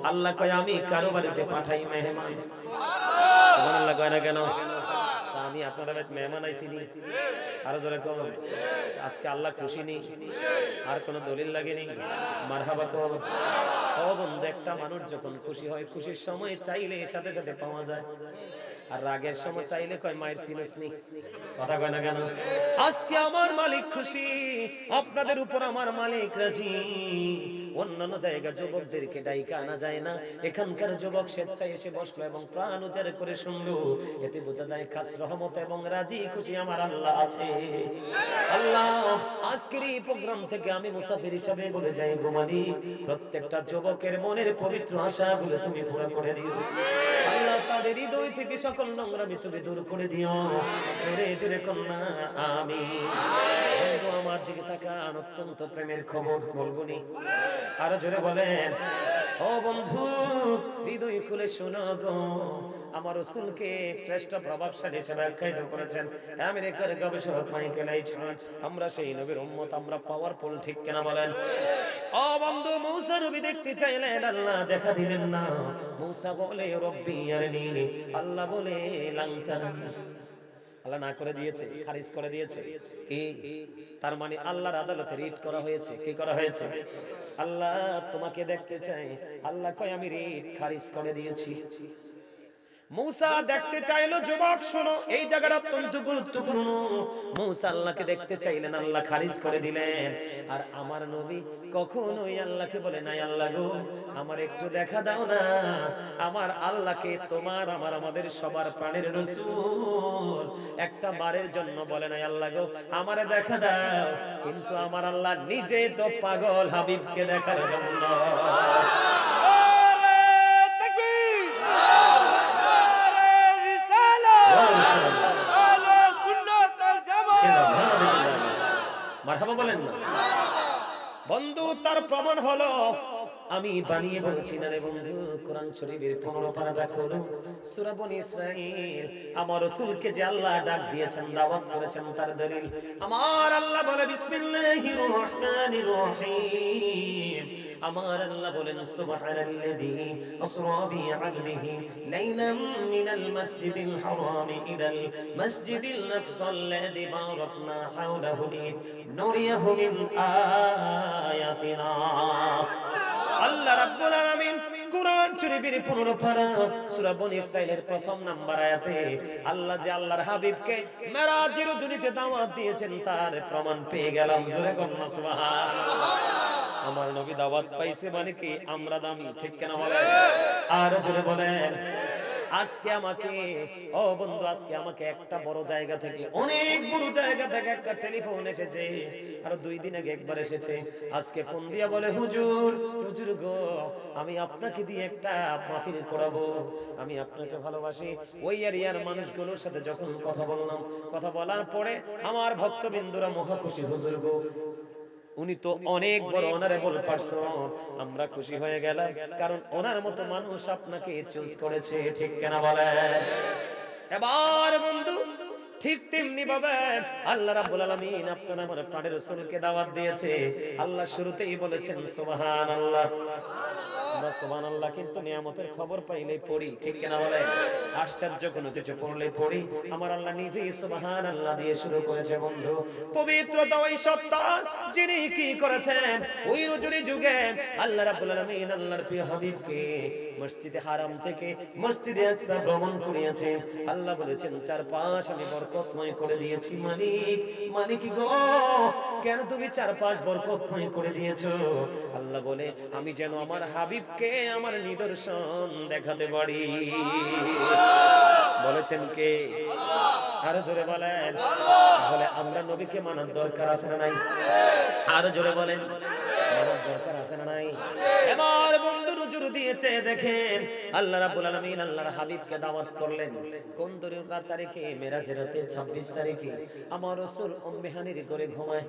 আল্লাহ কয় আমি কারো বাড়িতে পাঠাই মেহমান সুবহানাল্লাহ সুবহানাল্লাহ কয় না কেন আমি আপনাদের বাড়িতে মেহমান আইছি নি আরো জোরে কম আজকে আল্লাহ খুশি নি আর কোনো দলিল লাগেনি মারহাবা কম ও বন্ধু একটা মানুষ যখন খুশি হয় খুশির সময় চাইলে সাথে সাথে পাওয়া যায় আর রাগের সময় চাইলে কয় মায়ের সিনসনি কথা কয় না কেন আজকে আমার মালিক খুশি আপনাদের উপর আমার মালিক রাজি অন্যান্য জায়গা যুবকদেরকে ডাইকা আনা যায় না এখানকার যুবক স্বেচ্ছায় এসে বসলো এবং প্রাণ উজাড় করে শুনলো এতে বোঝা যায় খাস রহমত এবং রাজি খুশি আমার আল্লাহ আছে আল্লাহ আজকের এই প্রোগ্রাম থেকে আমি মুসাফির হিসেবে বলে যাই গো মালিক প্রত্যেকটা যুবকের মনের পবিত্র আশাগুলো তুমি পুরো করে দিও আল্লাহ তাদের হৃদয় থেকে সকল নোংরামি তুমি দূর করে দিও জোরে জোরে কন্যা আমিন বন্ধু আমার দিকে তাকান অত্যন্ত প্রেমের খবর বলবনি আরো জোরে বলেন ও বন্ধু হৃদয় খুলে শোনো গো আমার রাসূলকে শ্রেষ্ঠ প্রভাবশালী হিসেবে আখ্যায়িত করেছেন আমেরিকার গবেষক মাইকেল এইচ হার্ট আমরা সেই নবীর উম্মত আমরা পাওয়ারফুল ঠিক কিনা বলেন ও বন্ধু মূসা নবী দেখতে চাইলেন আল্লাহ দেখা দিলেন না মূসা বলে রব্বি আরনি আল্লাহ বলে লান তারানি আল্লাহ না করে দিয়েছে খারিজ করে দিয়েছে কি তার মানে আল্লাহর আদালতে রিট করা হয়েছে কি করা হয়েছে আল্লাহ তোমাকে দেখতে চাই আল্লাহ কয় আমি রিট খারিজ করে দিয়েছি মূসা দেখতে চাইলো যুবক শোনো এই জায়গাটা অত্যন্ত গুরুত্বপূর্ণ মূসা আল্লাহকে দেখতে চাইলেন আল্লাহ খারিজ করে দিলেন আর আমার নবী কখনোই আল্লাহকে বলে নাই আল্লাহ গো আমার একটু দেখা দাও না আমার আল্লাহকে তোমার আমার আমাদের সবার প্রাণের রাসূল একটা বারের জন্য বলে নাই আল্লাহ গো আমারে দেখা দাও কিন্তু আমার আল্লাহ নিজে তো পাগল হাবিবকে দেখার জন্য মারহাবা বলেন না বন্ধু তার প্রমাণ হলো আমি বানিয়ে বলছি না রে বন্ধু কোরআন শরীফের 15 পারা দেখো সূরা বনী ইসরাঈল আমার রাসূলকে যে আল্লাহ ডাক দিয়েছেন দাওয়াত করেছেন তার দলিল আমার আল্লাহ বলে বিসমিল্লাহির রহমানির রহিম আমার আল্লাহ বলেন সুবহানাল্লাযী আসরা বিআবদিহি লাইলাম মিনাল মাসজিদিল হারাম ইলাল মাসজিদিল আকসাল্লাযী বারাকনা হাওলাহু লিনুরিয়াহু মিন আয়াতিনা আল্লাহ রাব্বুল আলামিন কোরআন শরীফের 15 পারা সূরা বনী ইসরাঈলের প্রথম নাম্বার আয়াতে আল্লাহ যে আল্লাহর হাবিবকে মেরাজের দুনিতে দাওয়াত দিয়েছেন তার প্রমাণ পেয়ে গেলাম জোরে কন্না সুবহানাল্লাহ আমার নবী দাওয়াত পাইছে মানে কি আমরা দামি ঠিক কেন বলেন আর জোরে বলেন আজকে আমাকে, ও বন্ধু, আজকে আমাকে একটা বড় জায়গা থেকে, অনেক বড় জায়গা থেকে একটা টেলিফোন এসেছে। আর 2 দিন আগে একবার এসেছে। আজকে ফোন দিয়া বলে, হুজুর, হুজুর গো, আমি আপনাকে দিয়ে একটা মাহফিল করাবো, আমি আপনাকে ভালোবাসি। ওই এরিয়ার মানুষগুলোর সাথে যখন কথা বললাম, কথা বলার পরে আমার ভক্তবৃন্দরা মহা খুশি। হুজুর গো, উনি তো অনেক বড় অনারেবল পারসন, আমরা খুশি হয়ে গেলাম, কারণ ওনার মতো মানুষ আপনাকে চুজ করেছে। ঠিক কেনা বলে? এবার বন্ধু, ঠিক তেমনি ভাবে আল্লাহ রাব্বুল আলামিন আপনার আমার প্রাণের রাসূলকে দাওয়াত দিয়েছে। আল্লাহ শুরুতেই বলেছেন সুবহানাল্লাহ। আমরা সুবহানাল্লাহ কিন্তু নিয়ামতের খবর পাইলেই পড়ি, ঠিক কিনা বলে? আশ্চর্য কোনো কিছু পড়লে পড়ি, আমার আল্লাহ নিজেই সুবহানাল্লাহ দিয়ে শুরু করেছে। বন্ধু, পবিত্রতা ওই সত্তা যিনি কি করেছেন, ওই রজনী যুগে আল্লাহ রাব্বুল আলামিন আল্লাহর প্রিয় হাবিবকে মসজিদে হারাম থেকে মসজিদে আকসা ভ্রমণ করিয়েছেন। আল্লাহ বলেছেন, চারপাশ আমি বরকতময় করে দিয়েছি। মালিক, মালিক গো, কেন তুমি চারপাশ বরকতময় করে দিয়েছো? আল্লাহ বলে, আমি যেন আমার হাবিবকে আমার নিদর্শন দেখাতে পারি। বলেছেন কে? আরো জোরে বলেন। তাহলে আমরা নবীকে মানার দরকার আছে না নাই? আরো জোরে বলেন, মানার দরকার আছে না নাই? এবার বন্ধু হুজুর দিয়েছে, দেখেন আল্লাহ রাব্বুল আলামিন আল্লাহর হাবিবকে দাওয়াত করলেন কোন তারিখে? মেরাজের রাতে 26 তারিখে। আমার রাসূল উম্মে হানির ঘরে ঘুমায়,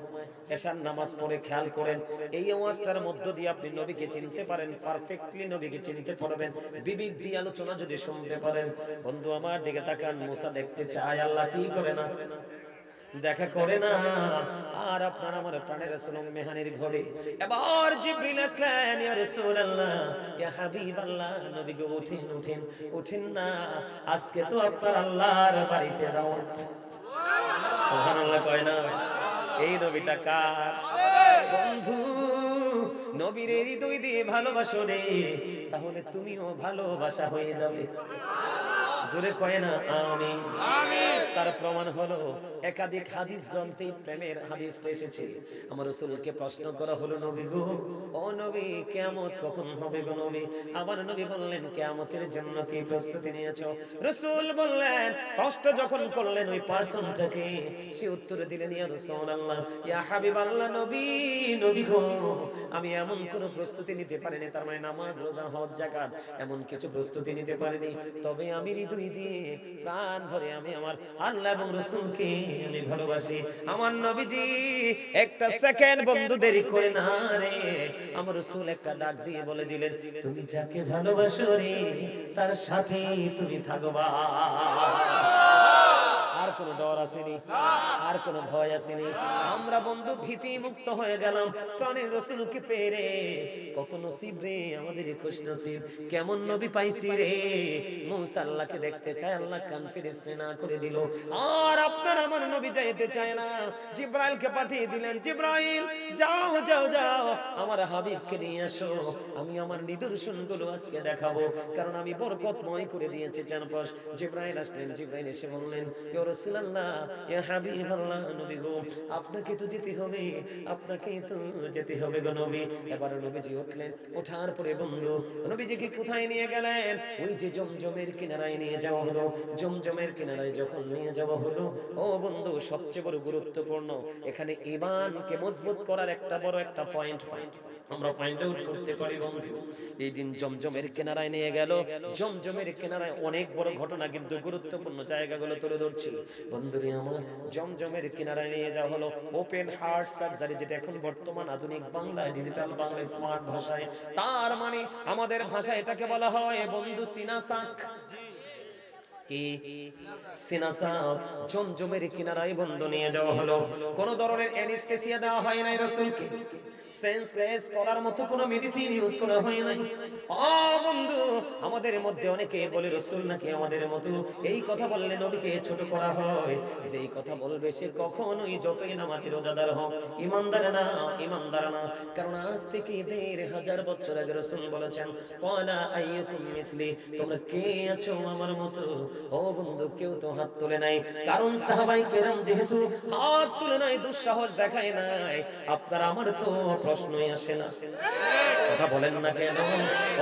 এশার নামাজ পড়ে। খেয়াল করেন, এই ওয়াজটার মধ্য দিয়ে আপনি নবীকে চিনতে পারেন, পারফেক্টলি নবীকে চিনতে পারবেন। বিবিধ দিয়ে আলোচনা যদি শুনতে পারেন। বন্ধু আমার দিকে তাকান, মুসা দেখতে চায়, আল্লাহ কি করে না? দেখা করে না। আর আপনার আমার প্রাণের রাসূল উম্মে হানির ঘরে এবার জিবরিল আসলেন, ইয়া রাসূলুল্লাহ, ইয়া হাবিবাল্লাহ, নবী গো উঠেন, উঠেন, উঠেন না, আজকে তো আপনার আল্লাহর বাড়িতে দাওয়াত। সুবহানাল্লাহ কয় না? এই নবীটা কার? বন্ধু, নবীর হৃদয় দিয়ে ভালোবাসো রে, তাহলে তুমিও ভালোবাসা হয়ে যাবে। জোরে কয় না আমিন? তার প্রমাণ হলো একাধিক হাদিস গ্রন্থে প্রেমের হাদিস এসেছে। আমার রাসূলকে প্রশ্ন করা হলো, নবী গো, ও নবী, কিয়ামত কখন হবে গো নবী? আমার নবী বললেন, কিয়ামতের জন্য কি প্রস্তুতি নিয়েছো? রাসূল বললেন, প্রশ্ন যখন করলেন ওই পারসনটাকে, সে উত্তর দিলেন, ইয়া রাসূলুল্লাহ, ইয়া হাবিবাল্লাহ, নবী, নবী গো, আমি এমন কোন প্রস্তুতি নিতে পারিনি, তার মানে নামাজ, রোজা, হজ, যাকাত, এমন কিছু প্রস্তুতি নিতে পারিনি, তবে আমি হৃদয় দিয়ে প্রাণ ভরে আমি আমার আল্লাহ এবং রাসূলকে আমি ভালোবাসি। আমার নবীজি একটা সেকেন্ড বন্ধু দেরি করে না রে, আমার রাসূল একটা ডাক দিয়ে বলে দিলেন, তুমি যাকে ভালোবাসো রে, তার সাথেই তুমি থাকবা। আর কোনো ডর আসেনি, আর কোনো ভয় আসেনি। আমরা বন্ধু ভীতি মুক্ত হয়ে গেলাম প্রাণের রাসূলকে পেরে। কত নসিব রে আমাদের, খুশ নসিব। কেমন নবী পাইছি রে। মুসা আল্লাহকে দেখতে চায়, আল্লাহ কনফিডেন্স না করে দিল। আর আপনার আমার নবী যাইতে চায় না, জিবরাইলকে পাঠিয়ে দিলেন, জিবরাইল যাও যাও যাও, আমার হাবিবকে নিয়ে আসো, আমি আমার নিদর্শনগুলো আজকে দেখাবো, কারণ আমি বরকতময় করে দিয়েছি চারপাশ। জিবরাইল আসলেন, জিবরাইল এসে বললেন, ইয়া রাসূলুল্লাহ, ইয়া হাবিবাল্লাহ, নবী গো, আপনাকে তো যেতে হবে, আপনাকে তো যেতে হবে গো নবী। এবার নবীজি উঠলেন, ওঠার পরে বন্ধু নবীজিকে কোথায় নিয়ে গেলেন? ওই যে জমজমের কিনারায় নিয়ে যাওয়া হলো। জমজমের কিনারায় যখন নিয়ে যাওয়া হলো, ও বন্ধু, সবচেয়ে বড় গুরুত্বপূর্ণ এখানে ঈমানকে মজবুত করার একটা বড় একটা পয়েন্ট আমরা ফাইন্ড আউট করতে পারি বন্ধু। এই দিন জমজমের কিনারায় নিয়ে গেল। জমজমের কিনারায় অনেক বড় ঘটনা, কিন্তু গুরুত্বপূর্ণ জায়গাগুলো তুলে ধরছি বন্ধুরে আমার। জমজমের কিনারায় নিয়ে যাওয়া হলো ওপেন হার্ট সার্জারি, যেটা এখন বর্তমান আধুনিক বাংলায়, ডিজিটাল বাংলায়, স্মার্ট ভাষায়, তার মানে আমাদের ভাষায় এটাকে বলা হয় বন্ধু সিনাসাক। কি সিনাসা? জমজমের কিনারায় বন্ধু নিয়ে যাওয়া হলো। কোন ধরনের অ্যানেস্থেসিয়া দেওয়া হয় নাই রাসূলকে, সেন্সলেস করার মতো কোনো মেডিসিন ইউজ করা হয় নাই। ও বন্ধু, আমাদের মধ্যে অনেকে বলে রাসূল নাকি আমাদের মতো। এই কথা বললে নবীকে ছোট করা হয়। যেই কথা বলবে সে কখনোই, যতই নামাজি রোজাদার হোক, ইমানদার না, ইমানদার না। কারণ আজ থেকে ১৫০০ বছর আগে রাসূল বলেছেন, ক্বালা আইয়ুকুম মিথলি, তোমরা কে আছো আমার মতো? ও বন্ধু কেউ তো হাত তোলে নাই, কারণ সাহাবায়ে কেরাম যেহেতু হাত তুলে নাই, দুঃসাহস দেখায় নাই, আপনার আমার তো প্রশ্নই আসে না। কথা বলেন না কেন?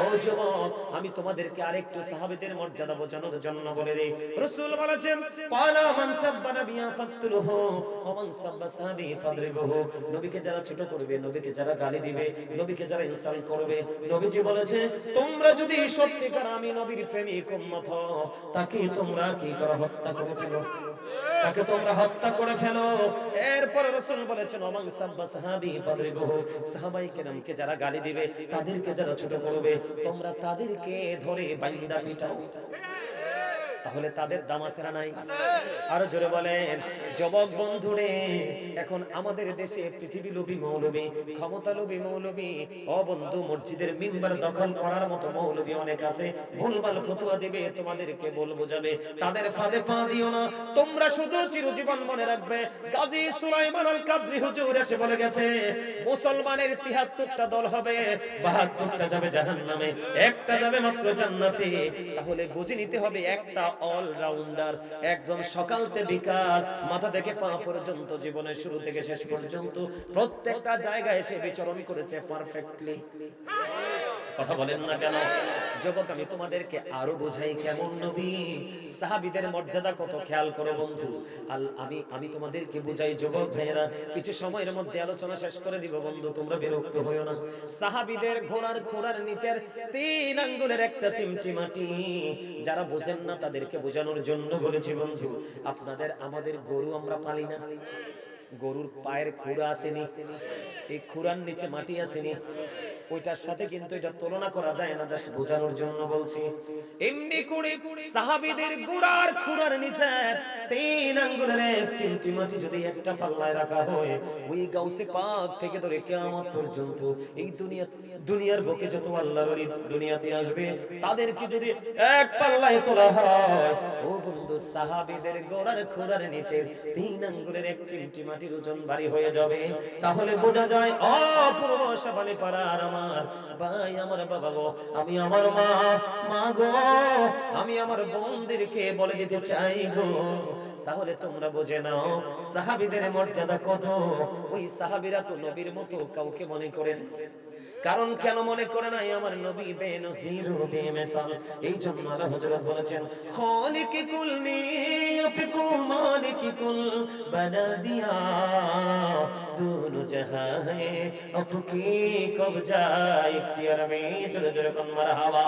ও যুবক, আমি তোমাদেরকে আরেকটু সাহাবীদের মর্যাদা বোঝানোর জন্য বলে দেই। রাসূল বলেছেন, ক্বালা মান সাব্বা নাবিয়া ফাকতুলহু ওয়া মান সাব্বা সাহাবী ফাদরিবহু। নবীকে যারা ছোট করবে, নবীকে যারা গালি দিবে, নবীকে যারা ইনসাল্ট করবে, নবীজি বলেছে তোমরা যদি সত্যিকার আমি নবীর প্রেমিক উম্মত হও, তাকে তোমরা কি করো? হত্যা করে ফেলো, তাকে তোমরা হত্যা করে ফেলো। এরপর রাসূল বলেছেন ওমান সাব্বা সাহাবী ফাদরিবহু, সাহাবায়ে কেরামকে যারা গালি দিবে, তাদেরকে যারা ছোট করবে, তোমরা তাদেরকে ধরে বাইন্দা পিটাও। তাহলে তাদের দামাসেরা নাই? আরো জোরে বলেন। যুবক বন্ধুরে, এখন আমাদের দেশে পৃথিবী লোভী মৌলবী, ক্ষমতা লোভী মৌলবী, ও বন্ধু মসজিদের মিম্বার দখল করার মতো মৌলবী অনেক আছে, ভুলভাল ফতোয়া দিবে, তোমাদেরকে বলবো যাবে, তাদের ফাঁদে পা দিও না। তোমরা শুধু চিরজীবন মনে রাখবে, গাজী সুলাইমান আল কাদরি হুজুর এসে বলে গেছে, মুসলমানের ৭৩টা দল হবে, ৭২টা যাবে জাহান্নামে, একটা যাবে মাত্র জান্নাতে। তাহলে বুঝে নিতে হবে একটা অলরাউন্ডার, একদম সকাল থেকে বিকাল, মাথা থেকে পা পর্যন্ত, জীবনের শুরু থেকে শেষ পর্যন্ত প্রত্যেকটা জায়গায় সে বিচরণ করেছে পারফেক্টলি। কথা বলেন না কেন? যুবক, আমি তোমাদেরকে আরো বোঝাই কেমন নবী, সাহাবীদের মর্যাদা কত খেয়াল করো বন্ধু। আমি তোমাদেরকে বুঝাই যুবক ভাইয়েরা, কিছু সময়ের মধ্যে আলোচনা শেষ করে দিব বন্ধু, তোমরা বিরক্ত হইও না। সাহাবীদের ঘোড়ার খোঁড়ার নিচের ৩ আঙ্গুলের একটা চিমটি মাটি, যারা বোঝেন না তাদেরকে বোঝানোর জন্য বলেছি বন্ধু। আপনাদের আমাদের গরু আমরা পালি না, গরুর পায়ের খুরা আসেনি, এই খুরার নিচে মাটি আসেনি, ওইটার সাথে কিন্তু এটা তুলনা করা যায় না, জাস্ট বোঝানোর জন্য বলছি। এমনি করে সাহাবীদের গোড়ার খুরার নিচে ৩ আঙ্গুলের এক চিমটি মাটি যদি একটা পাল্লায় রাখা হয়, ওই গাউসে পাক থেকে ধরে কিয়ামত পর্যন্ত এই দুনিয়ার বুকে যত আল্লাহর ওলি দুনিয়াতে আসবে, তাদেরকে যদি এক পাল্লায় তোলা হয়, ও বন্ধু সাহাবীদের গোড়ার খুরার নিচে ৩ আঙ্গুলের এক চিমটি মাটির ওজন ভারী হয়ে যাবে। তাহলে বোঝা যায় অপূর্ব সাবানে পারার আমার ভাই, আমার বাবা গো, আমি আমার মা গো, আমি আমার বোনদেরকে বলে দিতে চাই গো, তাহলে তোমরা বুঝে নাও সাহাবীদের মর্যাদা কত। ওই সাহাবীরা তো নবীর মতো কাউকে মনে করেন, কারণ কেন মনে করে নাই? আমার নবী বেনজির বেমিসাল। এই জন্য আল্লাহ হযরত বলেছেন, খালিকি কুলনি আফিকু মালিকি কুল বানাদিয়া দুনু জাহানে আপকি কবজা ইখতিয়ার মে জোরে জোরে কোন মারহাবা।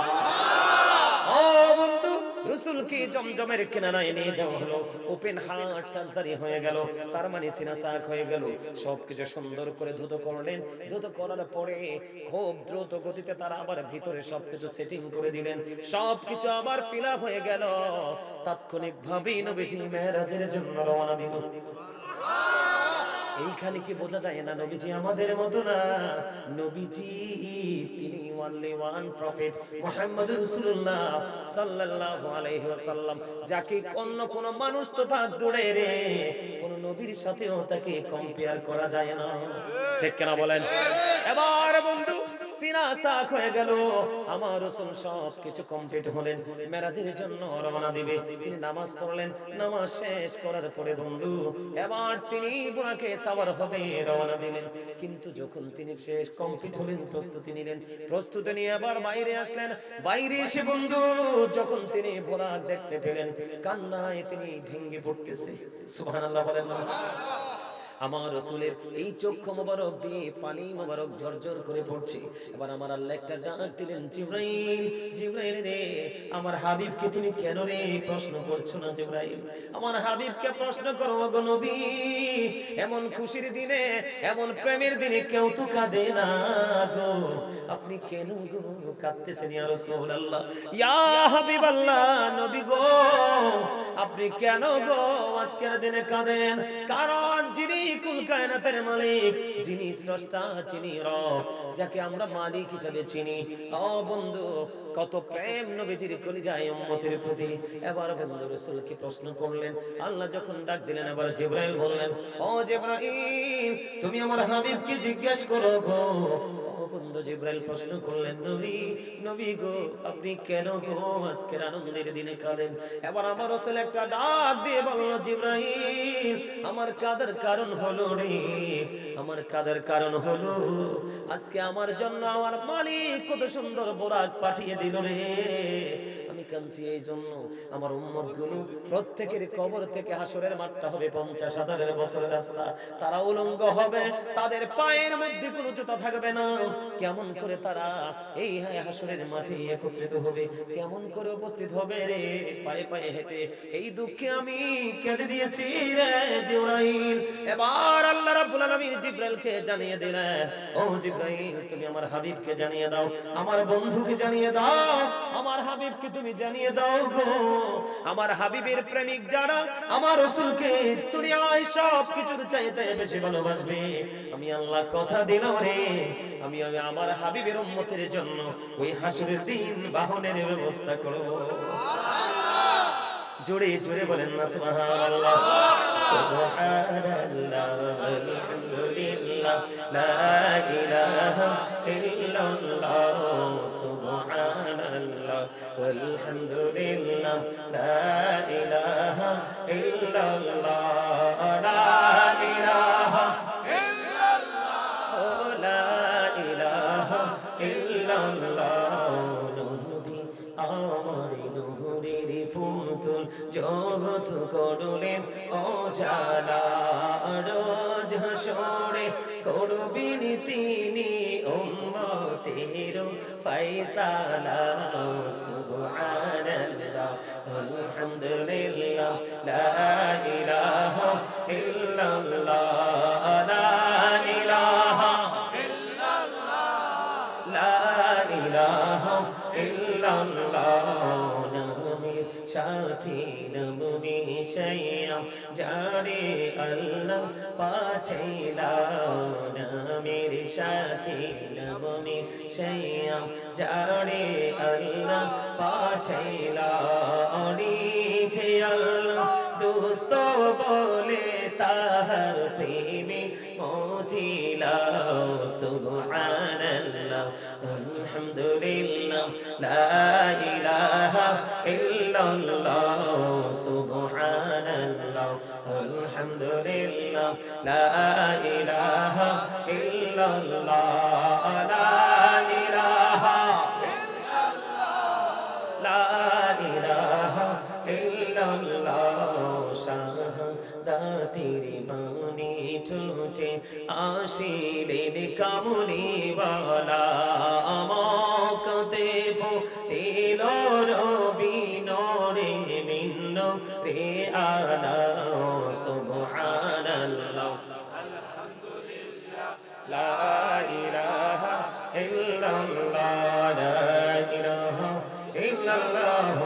ও বন্ধু, রাসূলকে জমজমের কিনারায় নিয়ে যাওয়া হলো, ওপেন হার্ট সার্জারি হয়ে গেল, তার মানে সিনা চাক হয়ে গেল, সবকিছু সুন্দর করে ধুত করলেন। ধুত করার পরে খুব দ্রুত গতিতে তারা আবার ভিতরে সবকিছু সেটিং করে দিলেন, সবকিছু আবার ফিল আপ হয়ে গেল। তাৎক্ষণিকভাবেই নবীজি মেরাজের জন্য রওনা দিল। এইখানে কি বোঝা যায় না নবীজি আমাদের মতো না? নবীজি তিনি ওয়ানলি ওয়ান প্রফেট মুহাম্মদুর রাসূলুল্লাহ সাল্লাল্লাহু আলাইহি ওয়াসাল্লাম, যাকে অন্য কোন মানুষ তো তার দূরে রে, কোন নবীর সাথেও তাকে কম্পেয়ার করা যায় না। ঠিক কিনা বলেন? এবার বন্ধু সিনা সাক হয়ে গেল, আমার রাসূল সব কিছু কমপ্লিট হলেন, মেরাজের জন্য রওনা দিবে। তিনি নামাজ পড়লেন, নামাজ শেষ করার পরে বন্ধু এবার তিনি বুরাকে সাওয়ার হবে, রওনা দিলেন। কিন্তু যখন তিনি শেষ কমপ্লিট হলেন, প্রস্তুতি নিলেন, প্রস্তুতি নিয়ে আবার বাইরে আসলেন। বাইরে এসে বন্ধু যখন তিনি বুরাক দেখতে পেলেন, কান্নায় তিনি ভেঙে পড়তেছে। সুবহানাল্লাহ বলেন না? আমার রাসূলের এই চক্ষু মোবারক দিয়ে পানি মোবারক ঝরঝর করে পড়ছে। এবার আমার আল্লাহ একটা ডাক দিলেন, জিবরাইল, জিবরাইল রে, আমার হাবিবকে তুমি কেন রে প্রশ্ন করছো না? জিবরাইল, আমার হাবিবকে প্রশ্ন করো গো নবী, এমন খুশির দিনে, এমন প্রেমের দিনে কেউ তো কাঁদে না গো, আপনি কেন গো কাঁদতেছেন ইয়া রাসূলুল্লাহ? ইয়া হাবিবাল্লাহ, নবী গো, আপনি কেন গো আজকের দিনে কাঁদেন? কারণ যিনি কুল কায়নাতের মালিক, যিনি স্রষ্টা, যিনি রব, যাকে আমরা মালিক হিসেবে চিনি, ও বন্ধু কত প্রেম নবীজির কলিজায় উম্মতের প্রতি। এবার বন্ধু রাসূলকে প্রশ্ন করলেন, আল্লাহ যখন ডাক দিলেন, এবার জিবরাইল বললেন, ও জিবরাইল, তুমি আমার হাবিবকে জিজ্ঞেস করো গো, ও বন্ধু জিব্রাইল প্রশ্ন করলেন, নবী নবী গো আপনি কেন গো আজকের আনন্দের দিনে কাঁদেন? এবার আমার রাসূল একটা ডাক দিয়ে বলল, জিব্রাইল আমার কাঁদার কারণ হলো রে, আমার কাঁদার কারণ হলো আজকে আমার জন্য আমার মালিক কত সুন্দর বোরাক পাঠিয়ে দিল রে। আমি কাঁদছি এই জন্য আমার উম্মত গুলো প্রত্যেকের কবর থেকে হাসরের মাঠটা হবে 50,000 বছরের রাস্তা, তারা উলঙ্গ হবে, তাদের পায়ের মধ্যে কোনো জুতা থাকবে না। কেমন করে তারা এই হাসরের মাঠে একত্রিত হবে, কেমন করে উপস্থিত হবে রে পায়ে পায়ে হেঁটে? এই দুঃখে আমি কেঁদে দিয়েছি রে জিবরাইল। এবার আল্লাহ রাব্বুল আলামিন জিবরাইলকে জানিয়ে দিলেন, ও জিবরাইল তুমি আমার হাবিবকে জানিয়ে দাও, আমার বন্ধুকে জানিয়ে দাও, আমার হাবিবকে তুমি জানিয়ে দাও গো, আমার হাবিবের প্রেমিক যারা আমার রাসূলকে দুনিয়ায় সব কিছুর চাইতে বেশি ভালোবাসবে, আমি আল্লাহ কথা দিলাম রে, আমি আমার হাবিবের উম্মতের জন্য ওই হাসরের দিন বাহনের ব্যবস্থা করব। জোরে জোরে বলেন না সুবহানাল্লাহ, সুবহানাল্লাহ, আলহামদুলিল্লাহ, লা ইলাহা ইল্লাল্লাহ, সুবহানাল্লাহ, আলহামদুলিল্লাহ, লা ইলাহা ইল্লাল্লাহ, লা ইলাহা ইল্লাল্লাহ, লা ইলাহা ইল্লাল্লাহ। নবী আমার নূরের পুতুল জগৎ করলেন অজানা, রোজ হাসরে করবেন তিনি উম্মতের ফয়সালা। সুবহানাল্লাহ, আলহামদুলিল্লাহ, লা ইলাহা ইল্লাল্লাহ, লা ইলাহা ইল্লাল্লাহ, লা ইলাহা ইল্লাল্লাহ। নামের সাথী নামে শাইয়াম জানে আল্লাহ পাঠাইলা, নামের সাথী নামে শাইয়াম জানে আল্লাহ পাঠাইলা, অনিছে আল্লাহ দোস্ত বলে তাহার প্রেমে মজিলা। সুবহানাল্লাহ, আলহামদুলিল্লাহ, লা ইলাহা ইল্লাল্লাহ, সুবহানাল্লাহ, আলহামদুলিল্লাহ, লা ইলাহা ইল্লাল্লাহ, লা ইলাহা ইল্লাল্লাহ, লা ইলাহা ইল্লাল্লাহ। শাহাদাতের বাণী ঠোঁটে আসিলেন কামলিওয়ালা, আমাকে ফুটিল রবি নূরে মিন নূরে আলা। সুবহানাল্লাহ, আলহামদুলিল্লাহ, লা ইলাহা ইল্লাল্লাহ, লা ইলাহা ইল্লাল্লাহ,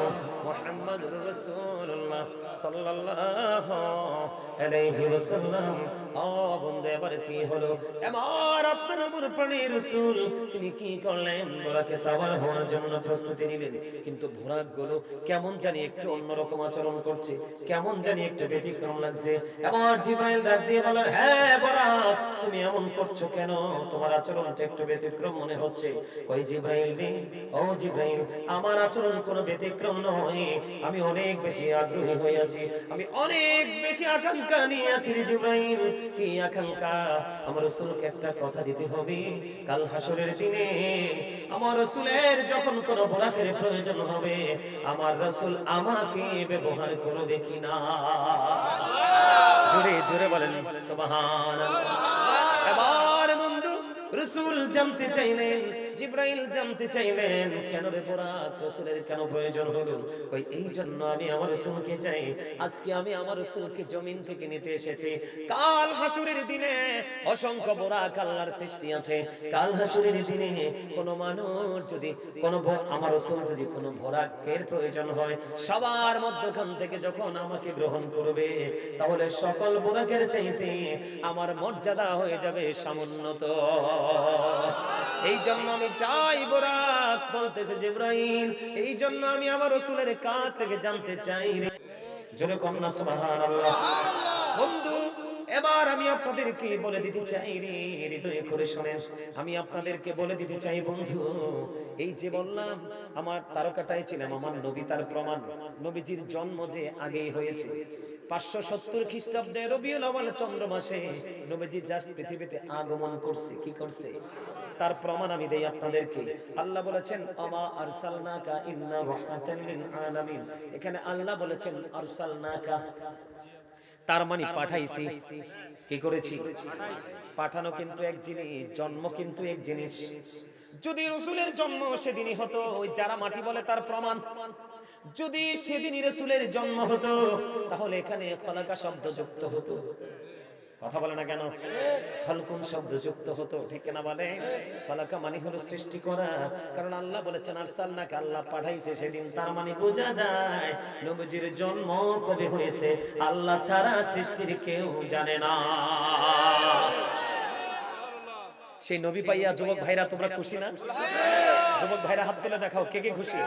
মুহাম্মাদুর রাসূলুল্লাহ সাল্লাল্লাহু আলাইহি ওয়াসাল্লাম। ও বন্ধু এবার কি হলো? আমার আপনার উপর প্রাণের রাসূল তিনি কি করলেন? বোরাকে সাওয়ার হওয়ার জন্য প্রস্তুতি নিলেন, কিন্তু ঘোড়াগুলো কেমন জানি একটু অন্যরকম আচরণ করছে, কেমন জানি একটু ব্যতিক্রম লাগছে। এবার জিবরাইল ডাক দিয়ে বলেন, হ্যাঁ বোরাক তুমি এমন করছো কেন? তোমার আচরণটা একটু ব্যতিক্রম মনে হচ্ছে। ওই জিবরাইল রে, ও জিবরাইল আমার আচরণ কোনো ব্যতিক্রম নয়, আমি অনেক বেশি আগ্রহী হয়ে আছি, আমি অনেক বেশি আকাঙ্ক্ষা নিয়ে আছি রে জিবরাইল। কি আকাঙ্ক্ষা? আমার রাসূলকে একটা কথা দিতে হবে, কাল হাসরের দিনে আমার রাসূলের যখন কোনো বোরাকের প্রয়োজন হবে, আমার রাসূল আমাকে ব্যবহার করবে কিনা? জোরে জোরে বলেন সুবহানাল্লাহ। এবার বন্ধু রাসূল জানতে চাইলেন, জিবরাইল জানতে চাইলেন, কেন রে বোরাক রাসূলের কেন প্রয়োজন হলো? কই এই জন্য আমি আমার রাসূলকে চাই, আজকে আমি আমার রাসূলকে জমিন থেকে নিতে এসেছি। কাল হাসরের দিনে অসংখ্য বোরাক আল্লাহর সৃষ্টি আছে, কাল হাসরের দিনে কোন মানুষ যদি কোন আমার রাসূল যদি কোন বোরাকের প্রয়োজন হয়, সবার মধ্যখান থেকে যখন আমাকে গ্রহণ করবে, তাহলে সকল বোরাকের চাইতে আমার মর্যাদা হয়ে যাবে সমুন্নত। এই জন্য আমি চাই বোরাক, বলতেছে জিবরাইল, এই জন্য আমি আমার রাসূলের কাছ থেকে জানতে চাই রে। জোরে কন্যা সুবহানাল্লাহ। বন্ধু এবার আমি আপনাদেরকে বলে দিতে চাই রে, হৃদয়ে করে শুনেন, আমি আপনাদেরকে বলে দিতে চাই বন্ধু, এই যে বললাম আমার তারকাটাই ছিলাম আমার নবী, তার প্রমাণ নবীজির জন্ম যে আগেই হয়েছে 570 খ্রিস্টাব্দে রবিউল আউয়াল চন্দ্র মাসে নবীজি জাস্ট পৃথিবীতে আগমন করছে। কি করছে? তার প্রমাণ আমি দেই আপনাদেরকে। আল্লাহ বলেছেন আমা আরসালনাকা ইল্লা রাহমাতাল লিল আলামিন। এখানে আল্লাহ বলেছেন আরসালনাকা, তার মানে পাঠাইছি। কি করেছি? পাঠানো কিন্তু এক জিনিস, জন্ম কিন্তু এক জিনিস। যদি রাসূলের জন্ম সেদিনই হতো, ওই যারা মাটি বলে তার প্রমাণ, যদি সেদিনই রাসূলের জন্ম হতো তাহলে এখানে খলাকা শব্দ যুক্ত হতো। কথা বলে না কেন? খালকুন শব্দ যুক্ত হতো, ঠিক না বলে? খলাকা মানে হলো সৃষ্টি করা, কারণ আল্লাহ বলেছেন আরসালনাকা, আল্লাহ পাঠাইছে সেদিন, তার মানে বোঝা যায় নবীজির জন্ম কবে হয়েছে আল্লাহ ছাড়া সৃষ্টির কেউ জানে না। সেই নবী পাইয়া যুবক ভাইরা তোমরা খুশি না? যুবক ভাইরা হাত তুলে দেখাও কে কে খুশি।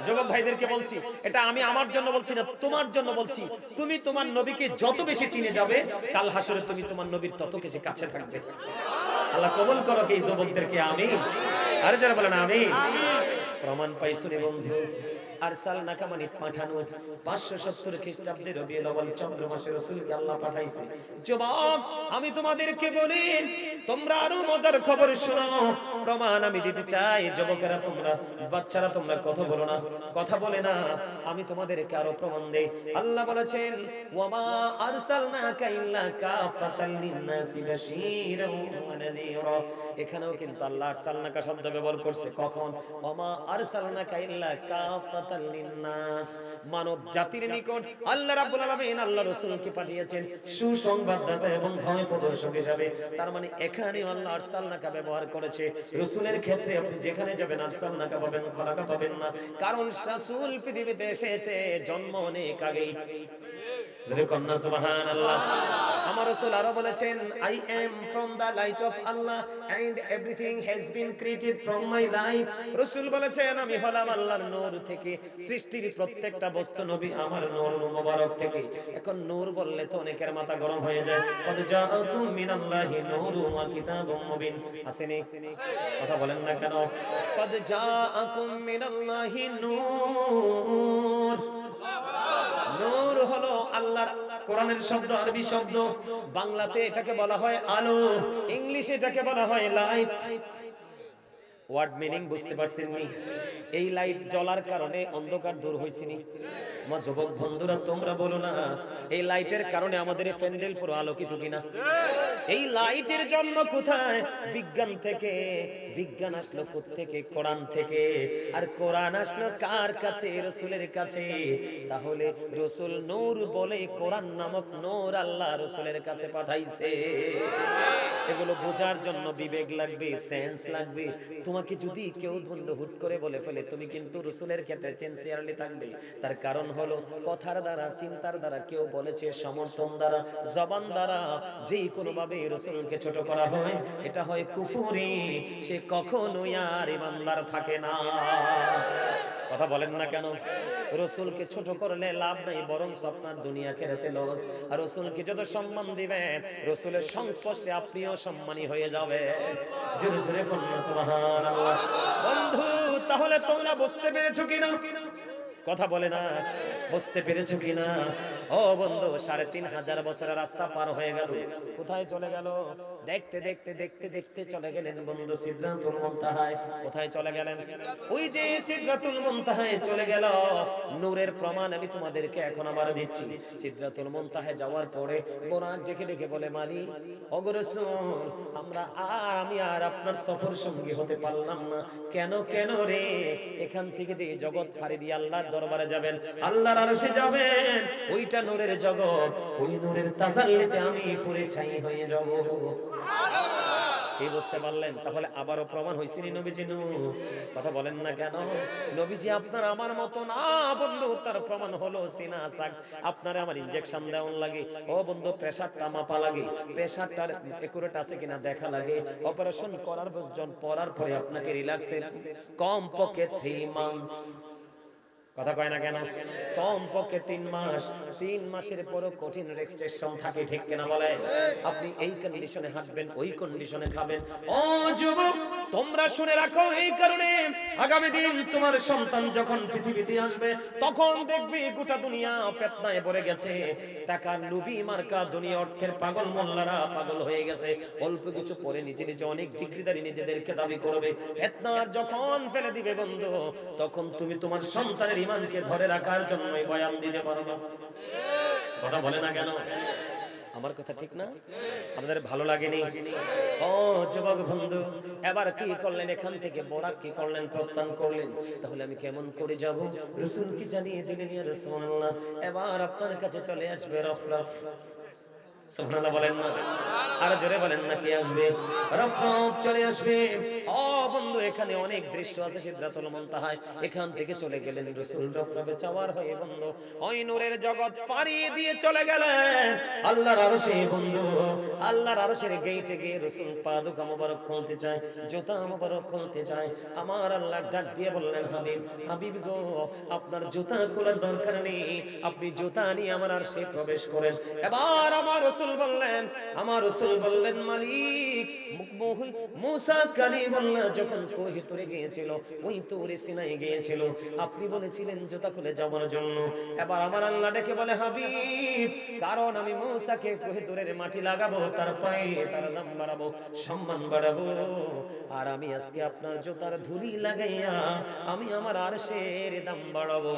যুবক ভাইদেরকে বলছি, এটা আমি আমার জন্য বলছি না, তোমার জন্য বলছি। তুমি তোমার নবীকে যত বেশি চিনে যাবে, কাল হাসরে তুমি তোমার নবীর তত বেশি কাছে থাকবে। আল্লাহ কবুল করো এই যুবকদেরকে, আমিন। আরে যারা বলেন আমিন। প্রমাণ পাইছো রে বন্ধু, আরসালনাকা মানে পাঠানো। 570 খ্রিস্টাব্দে রবিউল আউয়াল চন্দ্র মাসে রাসূলকে আল্লাহ পাঠাইছে। যুবক আমি তোমাদেরকে বলি, তোমরা আরো মজার খবর শোনো, প্রমাণ আমি দিতে চাই। যুবকেরা তোমরা, বাচ্চারা তোমরা কথা বলো না, কথা বলে না, আমি তোমাদেরকে আরো প্রমাণ দেই। আল্লাহ বলেছেন ওয়ামা আরসালনাকা ইল্লা কাফাতাল লিন-নাসি বাশীরাও ওয়া নাযীরা। এখানেও কিন্তু আল্লাহ আরসালনাকা শব্দ ব্যবহার করছে। কখন? ওয়ামা আরসালনাকা ইল্লা কাফাতাল লিন-নাস, মানব জাতির নিকট আল্লাহ রাব্বুল আলামিন আল্লাহ রাসূলকে পাঠিয়েছেন সুসংবাদদাতা এবং ভয় প্রদর্শক হিসাবে। তার মানে এখানে আল্লাহ আরসালনাকা ব্যবহার করেছে। রাসূলের ক্ষেত্রে আপনি যেখানে যাবেন আরসালনাকা পাবেন, খলাকা পাবেন না, কারণ রাসূল পৃথিবীতে এসেছে জন্ম অনেক আগেই। জোরে কন্না সুবহানাল্লাহ। আমার রাসূল আরো বলেছেন I am from the light of Allah and everything has been created from my light। রাসূল বলেছেন আমি হলাম আল্লাহর নূর থেকে, সৃষ্টির প্রত্যেকটা বস্তু নবী আমার নূর মুবারক থেকে। এখন নূর বললে তো অনেকের মাথা গরম হয়ে যায়। কদ জাআকুম মিনাল্লাহি নূরুন ওয়া কিতাবুম মুবিন, আসেনি? কথা বলেন না কেন? কদ জাআকুম মিনাল্লাহি নূর, নূর হলো আল্লাহর কোরআনের শব্দ, আরবি শব্দ। বাংলাতে এটাকে বলা হয় আলো, ইংলিশে এটাকে বলা হয় লাইট। ওয়ার্ড মিনিং বুঝতে পারছেন নি? এই লাইট জ্বলার কারণে অন্ধকার দূর হইছেনি। আমার যুবক বন্ধুরা তোমরা বলো না, এই লাইটের কারণে আমাদের প্যান্ডেল পুরো আলোকিত কিনা? এই লাইটের জন্ম কোথায়? বিজ্ঞান থেকে। বিজ্ঞান আসলো কোত্থেকে? কোরআন থেকে। আর কোরআন আসলো কার কাছে? রাসূলের কাছে। তাহলে রাসূল নূর বলে কোরআন নামক নূর আল্লাহ রাসূলের কাছে পাঠাইছে। এগুলো বোঝার জন্য বিবেক লাগবে, সেন্স লাগবে। তোমাকে যদি কেউ বন্ধু হুট করে বলে ফেলে, তুমি কিন্তু রাসূলের ক্ষেত্রে সিনসিয়ারলি থাকবে। তার কারণ হলো কথার দ্বারা, চিন্তার দ্বারা, কেউ বলেছে সমর্থন দ্বারা, জবান দ্বারা, যে কোনো ভাবে রাসূলকে ছোট করা হয়, এটা হয় কুফরি। সে কখনোই আর ঈমানদার থাকে না। কথা বলেন না কেন? রাসূলকে ছোট করলে লাভ নাই, বরং আপনার দুনিয়া খেরাতে লস। আর রাসূলকে যত সম্মান দিবেন, রাসূলের সংস্পর্শে আপনিও সম্মানী হয়ে যাবেন। জোরে জোরে বলুন সুবহানাল্লাহ। বন্ধু তাহলে তোমরা বুঝতে পেরেছো কিনা? কথা বলে না, বুঝতে পেরেছো কিনা? ও বন্ধু 3500 বছরের রাস্তা পার হয়ে গেল, কোথায় চলে গেল? দেখতে দেখতে দেখতে দেখতে চলে গেলেন বন্ধু সিদরাতুল মুনতাহায়। কোথায় চলে গেলেন? ওই যে সিদরাতুল মুনতাহায় চলে গেল। নূরের প্রমাণ আমি তোমাদেরকে এখন আবার দিচ্ছি। সিদরাতুল মুনতাহায় যাওয়ার পরে বোরাক ডেকে ডেকে বলে মালিক ওগো রাসূল, আমি আর আপনার সফর সঙ্গী হতে পারলাম না। কেন কেন রে? এখান থেকে যে জগৎ ফাড়ি দিয়ে আল্লাহর দরবারে যাবেন, আল্লাহর আরশে যাবেন, ওইটা নূরের জগৎ। ওই নূরের তাজাল্লিতে আমি পুরে ছাই হয়ে যাব। কি বুঝতে পারলেন? তাহলে আবারও প্রমাণ হইছে নি নবীজি নূর। কথা বলেন না কেন? নবীজি আপনার আমার মতো না বন্ধু, তার প্রমাণ হলো সিনা সাক। আপনার আমার ইনজেকশন দেওয়ান লাগে, ও বন্ধু প্রেসারটা মাপা লাগে, প্রেসারটার একুরেট আছে কিনা দেখা লাগে। অপারেশন করার পর পরে আপনাকে রিল্যাক্সে কম পক্ষে 3 মান্থস, কথা কয় না কেন? কম পক্ষে 3 মাস, 3 মাসের পরও কঠিন রেস্ট্রিকশন থাকে, ঠিক কিনা বলে? আপনি এই কন্ডিশনে হাঁটবেন, ওই কন্ডিশনে খাবেন। ও যুবক, তোমরা শুনে রাখো, এই কারণে আগামী দিন তোমার সন্তান যখন পৃথিবীতে আসবে, তখন দেখবি গোটা দুনিয়া ফিতনায় পড়ে গেছে। টাকার লোভী মার্কা দুনিয়া, অর্থের পাগল মোল্লারা পাগল হয়ে গেছে। অল্প কিছু পরে নিজে নিজে অনেক ডিগ্রিদারি নিজেদেরকে দাবি করবে। ফিতনার যখন ফেলে দিবে বন্ধু, তখন তুমি তোমার সন্তানের ঈমানকে ধরে রাখার জন্য বয়ান দিতে পারবে। কথা বলে না কেন? আমার কথা ঠিক না? আমাদের ভালো লাগেনি? ও যুবক বন্ধু, এবার কি করলেন? এখান থেকে বরাক কি করলেন? প্রস্থান করলেন। তাহলে আমি কেমন করে যাব? রাসূল কি জানিয়ে দিলেন, ইয়া রাসূলুল্লাহ, এবার আপনার কাছে চলে আসবে রফরফ। সুবহানাল্লাহ বলেন না? আর জোরে বলেন না, কি আসবে? রফরফ চলে আসবে। ও বন্ধু, এখানে অনেক দৃশ্য আছে সিদরাতুল মুনতাহায়। এখান থেকে চলে গেলেন রাসূল রফরফে যাওয়ার হয়ে বন্ধু, ওই নূরের জগৎ পাড়ি দিয়ে চলে গেলেন আল্লাহর আরশে বন্ধু। আল্লাহর আরশের গেটে গিয়ে রাসূল পাদুকা মোবারক খুলতে চায়, জুতা মোবারক খুলতে চায়। আমার আল্লাহ ডাক দিয়ে বললেন, হাবিব, হাবিব গো, আপনার জুতা খোলার দরকার নেই, আপনি জুতা নিয়ে আমার আরশে প্রবেশ করেন। এবার আমার রাসূল বললেন, মালিক, মুসা কালিমুল্লাহ যখন কোহে তুরে গিয়েছিল, ওই তুরে সিনাই গিয়েছিল, আপনি বলেছিলেন জুতা খুলে যাওয়ার জন্য। এবার আমার আল্লাহ ডেকে বলে, হাবিব, কারণ আমি মুসাকে কোহে তুরের মাটি লাগাবো, তার পায়ে তার দাম বাড়াবো, সম্মান বাড়াবো। আর আমি আজকে আপনার জুতার ধুলি লাগাইয়া আমি আমার আরশের দাম বাড়াবো।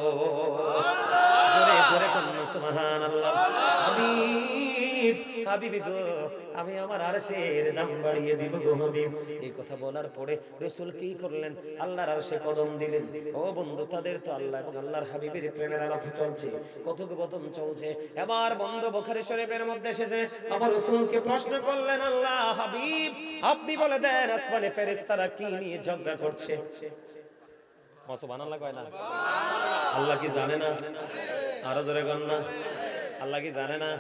জোরে জোরে বলুন সুবহানাল্লাহ। হাবিব, হাবিব গো, আমি আমার আরশের দাম বাড়িয়ে দিব গো হাবিব। এই কথা বলার পরে রাসূল কি করলেন? আল্লাহর আরশে কদম দিলেন। ও বন্ধু, তাদের তো আল্লাহ এবং আল্লাহর হাবিবের প্রেমের আলাপ চলছে, কথোপকথন চলছে। এবার বন্ধু বুখারী শরীফের মধ্যে এসেছে, আমার রাসূলকে প্রশ্ন করলেন, আল্লাহ হাবিব, আপনি বলে দেন আসমানে ফেরেশতারা কি নিয়ে ঝগড়া করছে? সুবহানাল্লাহ কয় না? আল্লাহ কি জানে না? আরো জোরে বলেন না, আল্লাহ কি জানে না?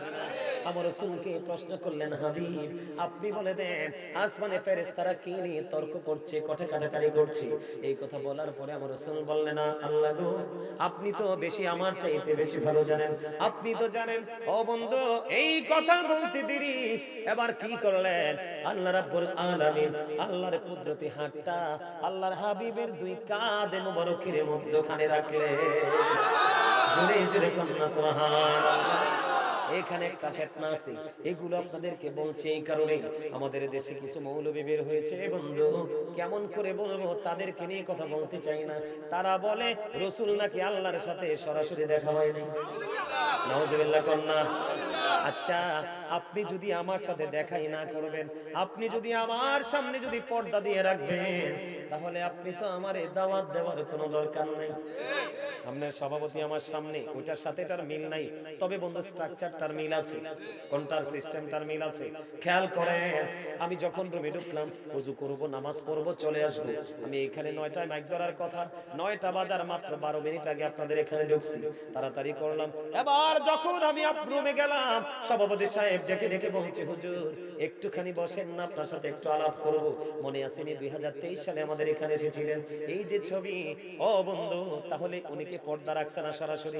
আমার রাসূলকে প্রশ্ন করলেন, হাবিব, আপনি বলে দেন আসমানে ফেরেশতারা কি নিয়ে তর্ক করছে, কথা কাটাকাটি করছে? এই কথা বলার পরে আমার রাসূল বললেন, না আল্লাহ গো, আপনি তো বেশি আমার চাইতে বেশি ভালো জানেন, আপনি তো জানেন। ও বন্ধু, এই কথা বলতে দেরি, এবার কি করলেন? আল্লাহ রাব্বুল আলামিন আল্লাহর কুদরতি হাতটা আল্লাহর হাবিবের দুই কাঁধে মোবারকের মধ্যখানে রাখলেন। জোরে জোরে বলুন সুবহানাল্লাহ। এখানে একটা ফিতনা আছে, এগুলো আপনাদেরকে বলছে এই কারণে, আমাদের দেশে কিছু মৌলবী বের হয়েছে বন্ধু, কেমন করে বলবো, তাদেরকে নিয়ে কথা বলতে চাই না। তারা বলে রাসূল নাকি আল্লাহর সাথে সরাসরি দেখা হয়নি। নাউযুবিল্লাহ কন্না। আচ্ছা, আপনি যদি আমার সাথে দেখাই না করবেন, আপনি যদি আমার সামনে যদি পর্দা দিয়ে রাখবেন, তাহলে আপনি তো আমারে দাওয়াত দেওয়ার কোনো দরকার নাই। আপনার সভাপতি আমার সামনে, ওইটার সাথে এটার মিল নাই, তবে বন্ধু স্ট্রাকচারটার মিল আছে, কোনটার সিস্টেমটার মিল আছে। খেয়াল করেন, আমি যখন রুমে ঢুকলাম, ওযু করব, নামাজ পড়ব, চলে আসব। আমি এখানে 9টায় মাইক ধরার কথা, 9টা বাজার মাত্র 12 মিনিট আগে আপনাদের এখানে ঢুকছি, তাড়াতাড়ি করলাম। এবার যখন আমি রুমে গেলাম, সভাপতি সাহেব ডেকে ডেকে বলছে, হুজুর একটুখানি বসেন না, আপনার সাথে একটু আলাপ করব। মনে আছে নি 2023 সালে আমাদের এখানে এসেছিলেন, এই যে ছবি। ও বন্ধু, তাহলে উনি কি পর্দা রাখছে না সরাসরি?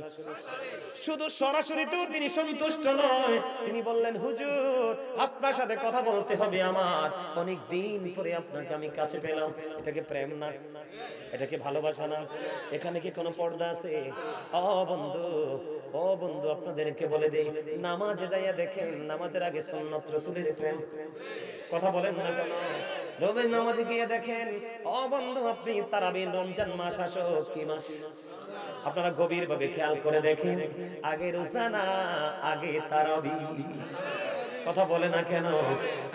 শুধু সরাসরি তো তিনি সন্তুষ্ট নয়, তিনি বললেন, হুজুর আপনার সাথে কথা বলতে হবে আমার, অনেক দিন পরে আপনাকে আমি কাছে পেলাম। এটাকে প্রেম না? এটাকে ভালোবাসা না? এখানে কি কোনো পর্দা আছে? ও বন্ধু, ও বন্ধু, আপনাদেরকে বলে দেই, নামাজে যাইয়া দেখেন, নামাজের আগে সুন্নাত রাসূলের প্রেম। কথা বলেন না কেন? রোজা নামাজে গিয়ে দেখেন। ও বন্ধু, আপনি তারাবি, রমজান মাস আসো কি মাস, আপনারা গভীর ভাবে খেয়াল করে দেখেন, আগে রোজা না আগে তারাবি? কথা বলে না কেন?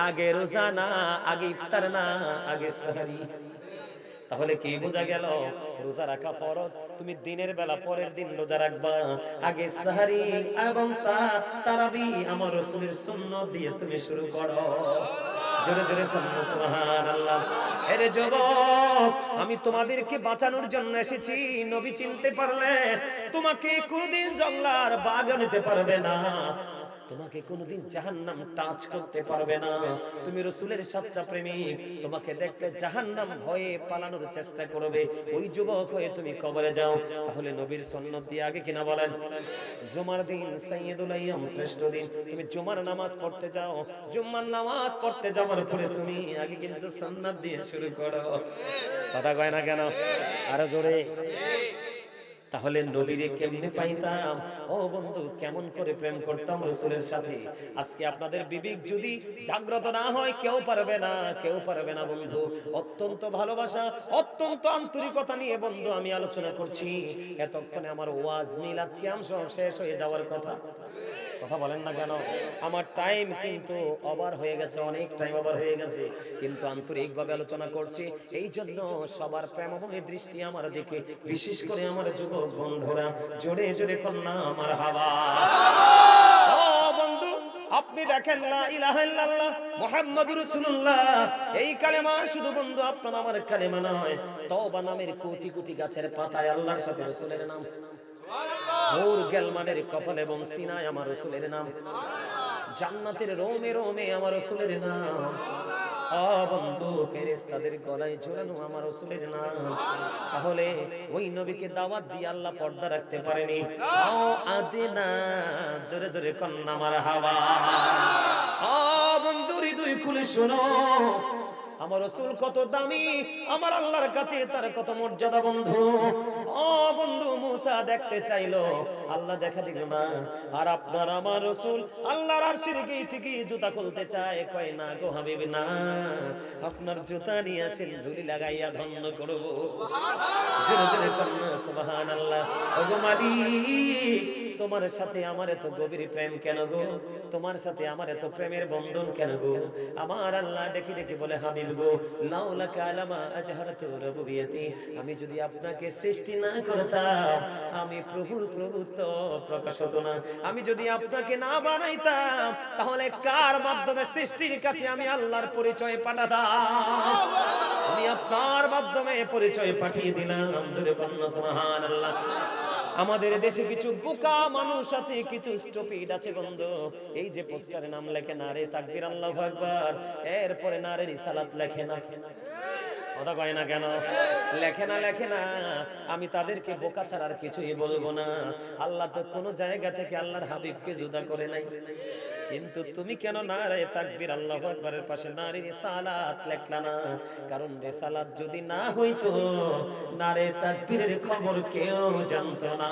আগে রোজা না আগে ইফতার না আগে সাহরি? তাহলে কি বোঝা গেল? রোজা রাখা ফরজ, তুমি দিনের বেলা পরের দিন রোজা রাখবা, আগে সাহরি এবং তারাবি আমার রাসূলের সুন্নাত দিয়ে তুমি শুরু করো। জোরে জোরে বলুন সুবহানাল্লাহ। আরে যুবক, আমি তোমাদেরকে বাঁচানোর জন্য এসেছি। নবী চিনতে পারলে তোমাকে কোনদিন জঙ্গলার বাঘ নিতে পারবে না, তোমাকে কোনোদিন জাহান্নাম টাচ করতে পারবে না। তুমি রাসূলের সচ্চা প্রেমিক, তোমাকে দেখলে জাহান্নাম ভয়ে পালানোর চেষ্টা করবে। ওই যুবক হয়ে তুমি কবরে যাও, তাহলে নবীর সুন্নাত দিয়ে আগে কিনা বলেন, জুমার দিন সাইয়্যিদুল আইয়াম, শ্রেষ্ঠ দিন, তুমি জুমার নামাজ পড়তে যাও। জুমার নামাজ পড়তে যাওয়ার পরে তুমি আগে কিন্তু সুন্নাত দিয়ে শুরু করো। কথা কয় না কেন? আরো জোরে। তাহলে নবীরে কেমনে পাইতাম? ও বন্ধু, কেমন করে প্রেম করতাম রাসূলের সাথে। আজকে আপনাদের বিবেক যদি জাগ্রত না হয়, কেউ পারবে না, কেউ পারবে না বন্ধু। অত্যন্ত ভালোবাসা, অত্যন্ত আন্তরিকতা নিয়ে বন্ধু আমি আলোচনা করছি। এতক্ষণে আমার ওয়াজ মিলাদ কিয়াম সব শেষ হয়ে যাওয়ার কথা। কথা বলেন না কেন? আমার টাইম কিন্তু ওভার হয়ে গেছে, অনেক টাইম ওভার হয়ে গেছে, কিন্তু আন্তরিকভাবে আলোচনা করছি। এই জন্য সবার প্রেমময় দৃষ্টি আমার দিকে, বিশেষ করে আমার যুবক বন্ধুরা, জোরে জোরে কন্যা আমার হাওয়া। ও বন্ধু, আপনি দেখেন লা ইলাহা ইল্লাল্লাহ মুহাম্মাদুর রাসূলুল্লাহ, এই কালেমা শুধু বন্ধু আপনার আমার কালেমা নয়, তওবা নামের কোটি কোটি গাছের পাতায় আল্লাহর সাথে রাসূলের নাম, ওর গেলমানের কপাল এবং সিনায় আমার রাসূলের নাম, জান্নাতের রোমে রোমে আমার রাসূলের নাম, বন্ধু ফেরেশতাদের গলায় ঝোলানো আমার রাসূলের নাম। তাহলে ওই নবীকে দাওয়াত দিয়ে আল্লাহ পর্দা রাখতে পারেনি। ও আদিনা, জোরে জোরে কন্না আমার হাওয়া। বন্ধু হৃদয় খুলে শোনো, আমার রাসূল কত দামি, আমার আল্লাহর কাছে তার কত মর্যাদা বন্ধু। ও বন্ধু, মুসা দেখতে চাইলো, আল্লাহ দেখা দিল না। আর আপনার আমার রাসূল আল্লাহর আরশের গেটে গিয়ে জুতা খুলতে চায়, কয় না গো হাবিব না, আপনার জুতা নিয়ে আসেন, ধুলি লাগাইয়া ধন্য করব। জোরে জোরে কন্যা সুবহানাল্লাহ। ওগো মালিক, তোমার সাথে আমার এত গভীর প্রেম কেন গো? তোমার সাথে আমার এত প্রেমের বন্ধন কেন গো? আমার আল্লাহ ডেকে ডেকে বলে, হাবিব গো, লাউলা কালামা আজহারাতু রুবিয়াতি, আমি যদি আপনাকে সৃষ্টি না করতাম, আমি প্রভুর প্রভুত্ব প্রকাশ হতো না। আমি যদি আপনাকে না বানাইতাম, তাহলে কার মাধ্যমে সৃষ্টির কাছে আমি আল্লাহর পরিচয় পাঠাতাম? আমি আপনার মাধ্যমে পরিচয় পাঠিয়ে দিলাম। জোরে বলুন সুবহানাল্লাহ। আমাদের দেশে কিছু বোকা মানুষ আছে, কিছু স্টুপিড আছে বন্ধু, এই যে পোস্টারে নাম লেখে নারে তাকবীর আল্লাহু আকবার, এরপরে নারে রিসালাত লেখে না। কথা কয় না কেন? লেখে না। আমি তাদেরকে বোকা ছাড়া আর কিছুই বলবো না। আল্লাহ তো কোন জায়গা থেকে আল্লাহর হাবিবকে জুদা করে নাই, কিন্তু তুমি কেন নারে তাকবীর আল্লাহু আকবারের পাশে নারে রিসালাত লেখলা না? কারণ রিসালাত যদি না হইতো, নারে তাকবীরের খবর কেউ জানতো না।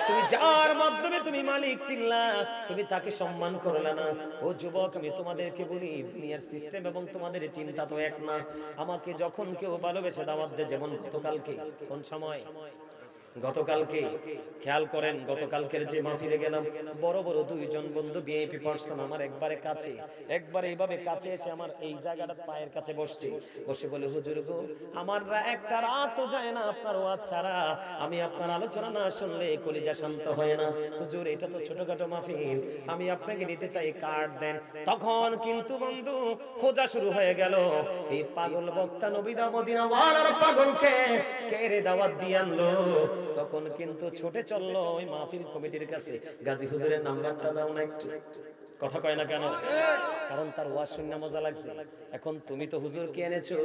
তুমি যার মাধ্যমে তুমি মালিক চিনলা, তুমি তাকে সম্মান করলা না। ও যুবক, আমি তোমাদেরকে বলি, দুনিয়ার সিস্টেম এবং তোমাদের চিন্তা তো এক না। আমাকে যখন কেউ ভালোবেসে দাওয়াত দেয়, যেমন গতকালকে, কোন সময়? গতকালকে খেয়াল করেন, গতকালকের যে মাহফিলে গেলাম, বড় বড় দুইজন বন্ধু ভিআইপি পারসন আমার একবারে কাছে, একবারে এইভাবে কাছে এসে আমার এই জায়গাটা পায়ের কাছে বসছে, বসে বলে, হুজুর গো, আমার একটা রাতও যায় না আপনার ওয়াজ ছাড়া, আমি আপনার আলোচনা না শুনলে কলিজা শান্ত হয় না। হুজুর, এটা তো ছোটখাটো মাহফিল, আমি আপনাকে নিতে চাই, কার্ড দেন। তখন কিন্তু বন্ধু খোঁজা শুরু হয়ে গেল, এই পাগল বক্তা নবীদা মদিনাওয়ালার পাগলকে কে রে দাওয়াত দিয়ে আনলো? তখন কিন্তু ছুটে চললো ওই মাহফিল কমিটির কাছে, গাজী হুজুরের নাম্বারটা দাও না একটু। কথা কয় না কেন? কারণ তার ওয়াজ শুনে মজা লাগছে। এখন তুমি তো হুজুরকে এনেছো,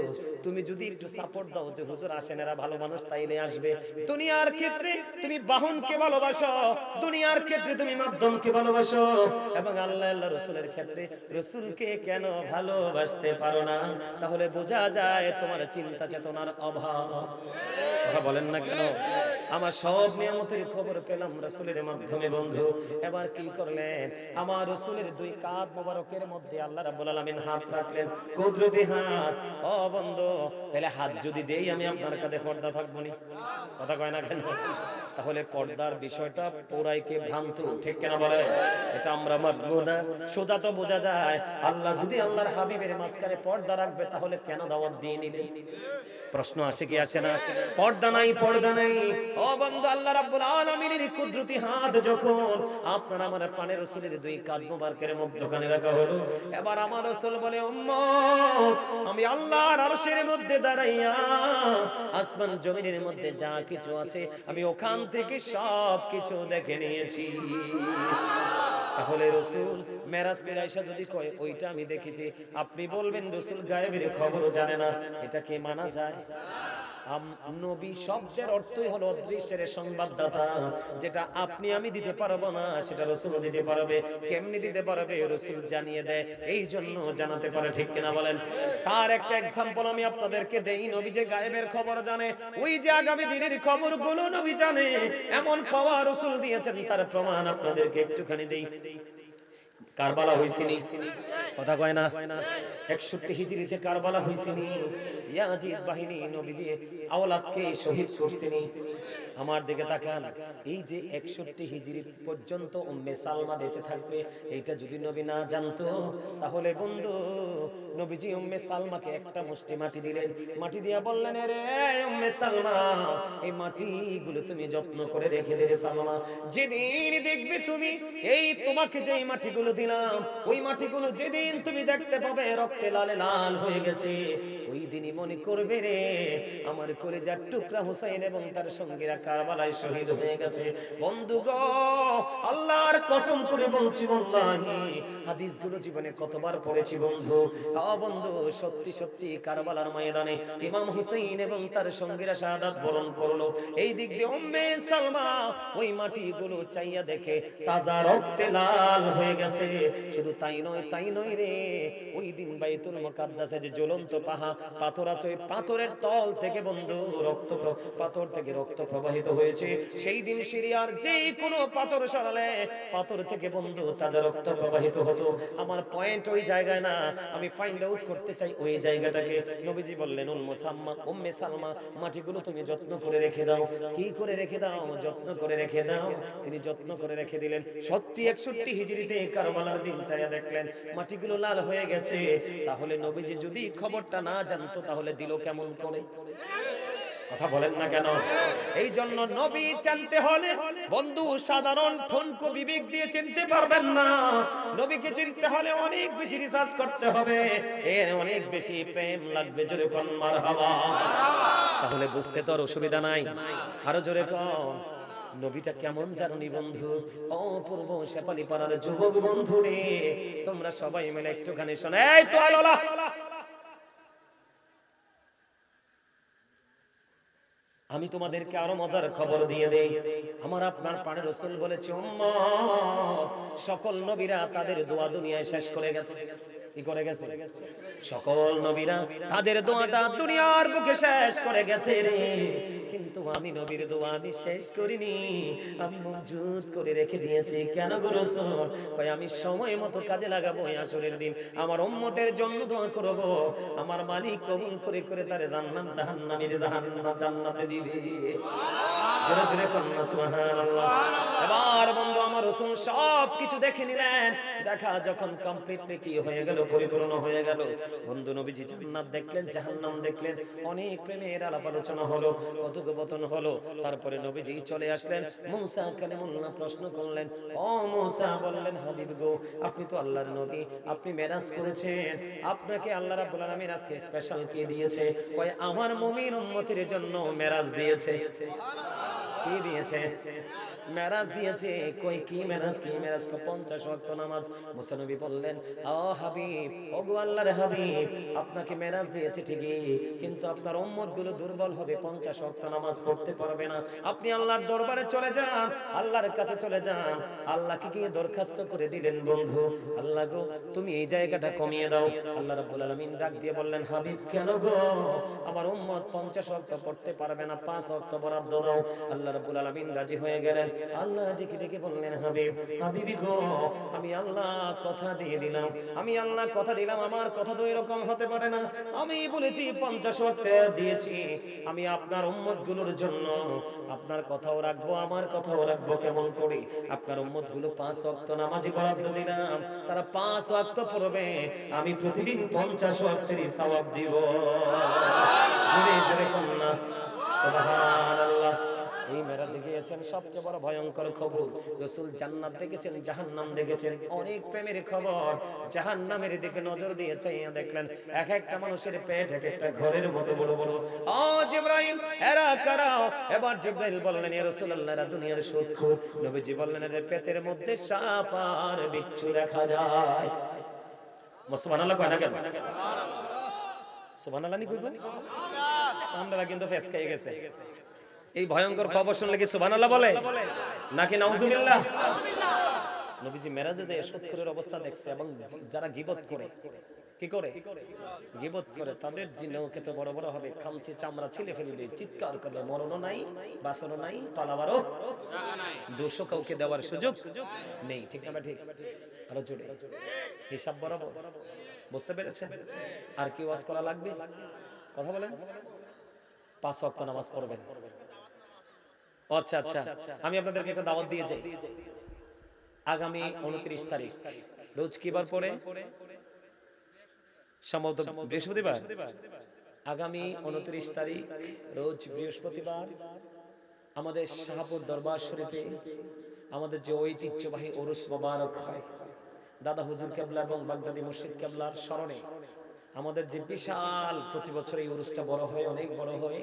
তুমি যদি একটু সাপোর্ট দাও যে হুজুর আসেন, এরা ভালো মানুষ, তাইলে আসবে। দুনিয়ার ক্ষেত্রে তুমি বাহনকে ভালোবাসো, দুনিয়ার ক্ষেত্রে তুমি মাধ্যমকে ভালোবাসো, এবং আল্লাহ আল্লাহ রাসূলের ক্ষেত্রে রাসূলকে কেন ভালোবাসতে পারো না? তাহলে বোঝা যায় তোমার চিন্তা চেতনার অভাব। কথা বলেন না কেন? আমার সব নিয়ামতের খবর পেলাম রাসূলের মাধ্যমে বন্ধু। এবার কি করলেন? আমার রাসূলের দুই কাঁধ মোবারকের মধ্যে আল্লাহ রাব্বুল আলামিন হাত রাখলেন, কুদরতি হাত। ও বন্ধু, তাহলে হাত যদি দেই আমি আপনার কাঁধে, পর্দা থাকবো না? কথা কয় না কেন? তাহলে পর্দার বিষয়টা পুরাইকে ভ্রান্ত, ঠিক কেন বলে? এটা আমরা মানবো না। সোজা তো বোঝা যায়, আল্লাহ যদি আল্লাহর হাবিবের মাঝখানে পর্দা রাখবে, তাহলে কেন দাওয়াত দিয়ে নিলেন? প্রশ্ন আসে কি আসে না? পর্দা নাই। ও বন্ধু, আল্লাহ রাব্বুল আলামিনের কুদরতি হাত যখন আপনার আমার পানের রাসূলের দুই কাঁধ মোবারকের মধ্যখানে রাখা হলো, এবার আমার রাসূল বলে, উম্মত, আমি আল্লাহর আরশের মধ্যে দাঁড়াইয়া আসমান জমিনের মধ্যে যা কিছু আছে, আমি ওখান থেকে সব কিছু দেখে নিয়েছি। তাহলে রাসূল মেরাজ পেরাইশা যদি কয় ওইটা আমি দেখেছি, আপনি বলবেন রাসূল গায়েবের খবরও জানে না, এটা কি মানা যায়? নবী শব্দের অর্থই হলো অদৃশ্যের সংবাদদাতা। যেটা আপনি আমি দিতে পারবো না সেটা রাসূল দিতে পারবে। কেমনি দিতে পারবে? রাসূল জানিয়ে দেয়, এই জন্য জানাতে পারে। ঠিক কিনা বলেন? তার একটা এক্সাম্পল আমি আপনাদেরকে দেই। নবী যে গায়েবের খবর জানে, ওই যে আগামী দিনের খবরগুলো নবী জানে, এমন পাওয়ার রাসূল দিয়েছেন, তার প্রমাণ আপনাদেরকে একটুখানি দেই। কারবালা হইছিনি, কথা কয় না? 61 হিজরিতে কারবালা হইছিনি। ইয়াজিদ বাহিনী নবীজি আওলাদকে শহীদ করছিনি। আমার দিকে তাকান, এই যে 61 হিজরি পর্যন্ত উম্মে সালমা বেঁচে থাকবে, এইটা যদি নবী না জানতো, তাহলে বন্ধু নবীজি উম্মে সালমাকে একটা মুষ্টি মাটি দিলেন। মাটি দিয়া বললেন, রে উম্মে সালমা, এই মাটিগুলো তুমি যত্ন করে রেখে দিলে সালমা। যেদিন দেখবে তুমি এই তোমাকে যে মাটিগুলো দিলাম, ওই মাটিগুলো যেদিন তুমি দেখতে পাবে রক্তে লালে লাল হয়ে গেছে, ওই দিনই মনে করবে রে আমার কলিজার টুকরা হুসাইন এবং তার সঙ্গীরা কারবালায় শহীদ হয়ে গেছে। বন্ধু গো, আল্লাহর কসম করে বলছি, ওয়াল্লাহি হাদিসগুলো জীবনে কতবার পড়েছি বন্ধু। বন্ধু, সত্যি সত্যি কারবালার ময়দানে ইমাম হুসাইন এবং তার সঙ্গীরা শাহাদাত বরণ করলো। এই দিক দিয়ে উম্মে সালমা ওই মাটিগুলো চাইয়া দেখে তাজা রক্তে লাল হয়ে গেছে। শুধু তাই নয় রে, ওই দিন বাইতুল মুকাদ্দাসে যে জ্বলন্ত পাথর আছে, ওই পাথরের তল থেকে বন্ধু পাথর থেকে রক্ত প্রবাহিত হয়েছে। সেই দিন সিরিয়ার যে কোনো পাথর সরালে পাথর থেকে বন্ধু তাজা রক্ত প্রবাহিত হতো। আমার পয়েন্ট ওই জায়গায় না, আমি ফাইন্ড আউট করতে চাই ওই জায়গাটাকে। নবীজি বললেন, উম্মে সালমা, মাটিগুলো তুমি যত্ন করে রেখে দাও। কি করে রেখে দাও? যত্ন করে রেখে দাও। তিনি যত্ন করে রেখে দিলেন। সত্যি 61 হিজরিতে কারবালার দিন চাইয়া দেখলেন মাটিগুলো লাল হয়ে গেছে। তাহলে নবীজি যদি খবরটা না জানতো, তাহলে দিল কেমন করে? কথা বলেন না কেন? এই জন্য নবী জানতে হলে বন্ধু সাধারণ ঠনকো বিবেক দিয়ে চিনতে পারবেন না। নবীকে চিনতে হলে অনেক বেশি রিসার্চ করতে হবে, এর অনেক বেশি প্রেম লাগবে। জোরে কোন মারহাবা। তাহলে বুঝতে তো আর অসুবিধা নাই। আরো জোরে কোন। নবীটা কেমন জানি বন্ধু? অপূর্ব শেফালি পাড়ার যুবক বন্ধু রে, তোমরা সবাই মিলে একটুখানি শোনো। এই তো আলোলা, আমি তোমাদেরকে আরো মজার খবর দিয়ে দেই। আমার আপনার পাড়ে রাসূল বলেছে, উম্মত, সকল নবীরা তাদের দোয়া দুনিয়ায় শেষ করে গেছে। কি করে গেছে? সকল নবীরা তাদের দোয়াটা দুনিয়ার বুকে শেষ করে গেছে রে, কিন্তু আমি নবীর দোয়া আমি শেষ করিনি, আমি মজুদ করে রেখে দিয়েছি। কেন গো রাসূল? কই আমি সময় মতো কাজে লাগাবো। আসরের দিন আমার উম্মতের জন্য দোয়া করব, আমার মালিক কবুল করে করে তার জান্নাত জাহান্নামের জান্নাতে দিবে। জোরে জোরে কন্না সুবহানাল্লাহ। এবার বন্ধু আমার রাসূল সব কিছু দেখে নিলেন। দেখা যখন কমপ্লিটলি কি হয়ে গেল, পরিপূর্ণ হয়ে গেল, বন্ধু নবীজি জান্নাত দেখলেন, জাহান্নাম দেখলেন, অনেক প্রেমের আলাপ আলোচনা হলো, কথোপকথন হলো। তারপরে নবীজি চলে আসলেন। মুসা কালিমুল্লাহ প্রশ্ন করলেন, ও মুসা, বললেন, হাবিব গো, আপনি তো আল্লাহর নবী, আপনি মেরাজ করেছেন, আপনাকে আল্লাহ রাব্বুল আলামিন আজকে স্পেশাল কি দিয়েছে? কয় আমার মুমিন উম্মতের জন্য মেরাজ দিয়েছে। কি দিয়েছে? মেরাজ দিয়েছে। কই কি মেরাজ? কি মেরাজ? 50 ওয়াক্ত নামাজ। মুসা নবী বললেন, ও হাবিব, ও গো আল্লাহর হাবিব, আপনাকে মেরাজ দিয়েছে ঠিকই, কিন্তু আপনার উম্মত গুলো দুর্বল হবে, 50 ওয়াক্ত নামাজ পড়তে পারবে না। আপনি আল্লাহর দরবারে চলে যান, আল্লাহর কাছে চলে যান। আল্লাহকে গিয়ে দরখাস্ত করে দিলেন, বন্ধু আল্লাহ গো, তুমি এই জায়গাটা কমিয়ে দাও। আল্লাহ রাব্বুল আলামিন ডাক দিয়ে বললেন, হাবিব কেন গো? আমার উম্মত 50 ওয়াক্ত পড়তে পারবে না, 5 ওয়াক্ত বরাদ্দ দাও। আল্লাহ রাব্বুল আলামিন রাজি হয়ে গেলেন। আল্লাহ ডেকে ডেকে বললেন, হাবিব, হাবিবি গো, আমি আল্লাহ কথা দিয়ে দিলাম, আমি আল্লাহ কথা দিলাম, আমার কথা তো এরকম হতে পারে না। আমি বলেছি 50 ওয়াক্ত দিয়েছি, আমি আপনার উম্মত গুলোর জন্য আপনার কথাও রাখবো, আমার কথাও রাখবো। কেমন করে? আপনার উম্মত গুলো 5 ওয়াক্ত নামাজি বরাদ্দ দিলাম, তারা 5 ওয়াক্ত পড়বে, আমি প্রতিদিন 50 ওয়াক্তের সওয়াব দিব। জোরে জোরে কন্না সুবহানাল্লাহ। এই মেরাজে গিয়েছেন, সবচেয়ে বড় ভয়ঙ্কর খবর, রাসূল জান্নাত দেখেছেন, জাহান্নাম দেখেছেন, অনেক প্রেমের খবর। জাহান্নামের দিকে নজর দিয়েছে, দেখলেন এক একটা মানুষের পেট এক একটা ঘরের মতো বড় বড়। ও জিবরাইল, এরা কারা? এবার জিবরাইল বললেন, ইয়া রাসূলুল্লাহ, এরা দুনিয়ার শত্রু। নবীজি বললেন, এদের পেটের মধ্যে সাপ আর বিচ্ছু দেখা যায়। সুবহানাল্লাহ কয় না কেন? সুবহানাল্লাহ নি কইবেন? আমরা কিন্তু ফেস খেয়ে গেছে। এই ভয়ঙ্কর খবর শুনলে কি সুবহানাল্লাহ বলে নাকি নাউজুবিল্লাহ? নবীজি মেরাজে যে শতকরের অবস্থা দেখছে, এবং যারা গীবত করে, কি করে? গীবত করে, তাদের জিনেও খেতে বড় বড় হবে, খামসি চামড়া ছিলে ফেলবে, চিৎকার করবে, মরণও নাই, বাঁচানো নাই, পালাবারও দোষও কাউকে দেওয়ার সুযোগ নেই। ঠিক না ঠিক? আরো জোরে হিসাব বরাবর। বুঝতে পেরেছেন? আর কি ওয়াজ করা লাগবে? কথা বলেন। 5 ওয়াক্ত নামাজ পড়বেন। আচ্ছা আচ্ছা, আমি আপনাদেরকে একটা দাওয়াত দিয়ে যাই। আগামী 29 তারিখ রোজ কি বার পড়ে? সম্ভবত বৃহস্পতিবার। আগামী 29 তারিখ রোজ বৃহস্পতিবার আমাদের শাহপুর দরবার শরীফে আমাদের যে ঐতিহ্যবাহী উরুস মোবারক হয়, দাদা হুজুর কেবলা এবং বাগদাদি মুর্শিদ কেবলার স্মরণে আমাদের যে বিশাল, প্রতি বছর এই উরুসটা বড় হয়, অনেক বড় হয়।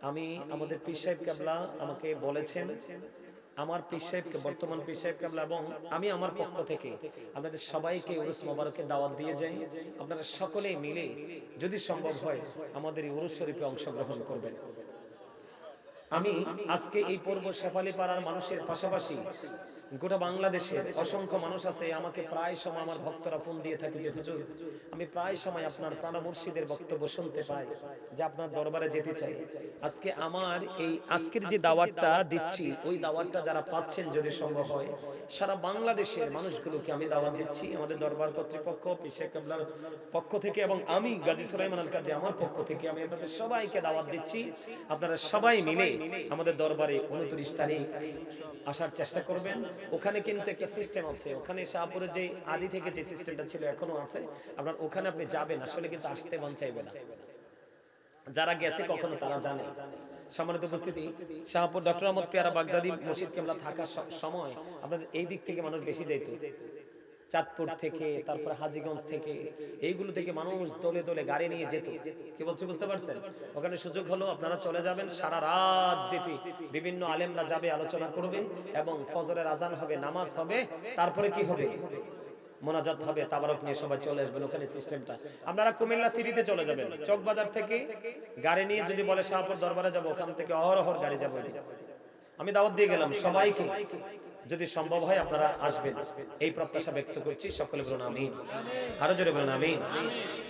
আমি আমাদের পীর সাহেব কেবলা আমাকে বলেছেন, আমার পীর সাহেবকে, বর্তমান পীর সাহেব কেবলা এবং আমি আমার পক্ষ থেকে আপনাদের সবাইকে উরুস মোবারকের দাওয়াত দিয়ে যাই। আপনারা সকলেই মিলে যদি সম্ভব হয় আমাদের এই উরুস শরীফে অংশগ্রহণ করবেন। আমি আজকে এই পূর্ব শেফালি পাড়ার মানুষের পাশাপাশি গোটা বাংলাদেশের অসংখ্য মানুষ আছে, আমাকে প্রায় সময় আমার ভক্তরা ফোন দিয়ে থাকে যে হুজুর, আমি প্রায় সময় আপনার প্রাণ মুর্শিদের বক্তব্য শুনতে পাই, যে আপনার দরবারে যেতে চাই। আজকে আমার এই আজকের যে দাওয়াতটা দিচ্ছি, ওই দাওয়াতটা যারা পাচ্ছেন যদি সম্ভব হয় সারা বাংলাদেশের মানুষগুলোকে আমি দাওয়াত দিচ্ছি। আমাদের দরবার কর্তৃপক্ষ, পীর সাহেব কেবলার পক্ষ থেকে এবং আমি গাজী সুলাইমান আল কাদরি আমার পক্ষ থেকে আমি আপনাদের সবাইকে দাওয়াত দিচ্ছি। আপনারা সবাই মিলে আমাদের দরবারে 29 তারিখ আসার চেষ্টা করবেন। ওখানে কিন্তু একটা সিস্টেম আছে, ওখানে শাহপুরের যে আদি থেকে যে সিস্টেমটা ছিল এখনো আছে। আপনার ওখানে আপনি যাবেন, আসলে কিন্তু আসতে মন চাইবে না। যারা গেছে কখনো তারা জানে। সম্মানিত উপস্থিতি, শাহপুর ডক্টর আহমদ পেয়ারা বাগদাদি মুর্শিদ কেবলা থাকার সময় আপনাদের এই দিক থেকে মানুষ বেশি যাইত, চাঁদপুর থেকে, তারপর হাজীগঞ্জ থেকে, এইগুলো থেকে মানুষ দলে দলে গাড়ি নিয়ে যেত। কি বলছি বুঝতে পারছেন? ওখানে সুযোগ হলো আপনারা চলে যাবেন, সারা রাত ব্যাপী বিভিন্ন আলেমরা যাবে, আলোচনা করবে, এবং ফজরের আজান হবে, নামাজ হবে, তারপরে কি হবে? মোনাজাত হবে, তাবারক নিয়ে সবাই চলে আসবেন। ওখানে সিস্টেমটা, আপনারা কুমিল্লা সিটিতে চলে যাবেন, চকবাজার থেকে গাড়ি নিয়ে যদি বলে শাহপুর দরবারে যাবো, ওখান থেকে অহরহর গাড়ি যাবো। আমি দাওয়াত দিয়ে গেলাম সবাইকে, যদি সম্ভব হয় আপনারা আসবেন, এই প্রত্যাশা ব্যক্ত করছি। সকলে বলুন আমিন, আরো জোরে বলুন আমিন।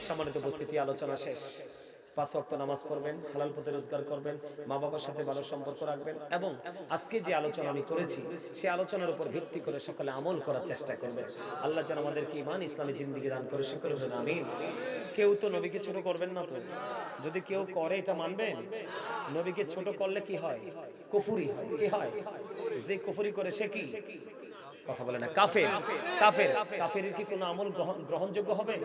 সম্মানিত উপস্থিতি, আলোচনা শেষ। 5 ওয়াক্ত নামাজ পড়বেন, হালাল পথে রোজগার করবেন, মা বাবার সাথে ভালো সম্পর্ক রাখবেন, এবং আজকে যে আলোচনা আমি করেছি সেই আলোচনার উপর ভিত্তি করে সকলে আমল করার চেষ্টা করবেন। আল্লাহ যেন আমাদেরকে ঈমান ইসলামী জিন্দেগি দান করে। সকলে বলুন আমিন। কেউ তো নবীকে ছোট করবেন না তো? যদি কেউ করে এটা মানবেন? নবীকে ছোট করলে কি হয়? কুফরি হয়। কি হয়? যে কুফরি করে সে কি? কথা বলে না, কাফের। কাফের, কাফেরের কি কোনো আমল গ্রহণযোগ্য হবে?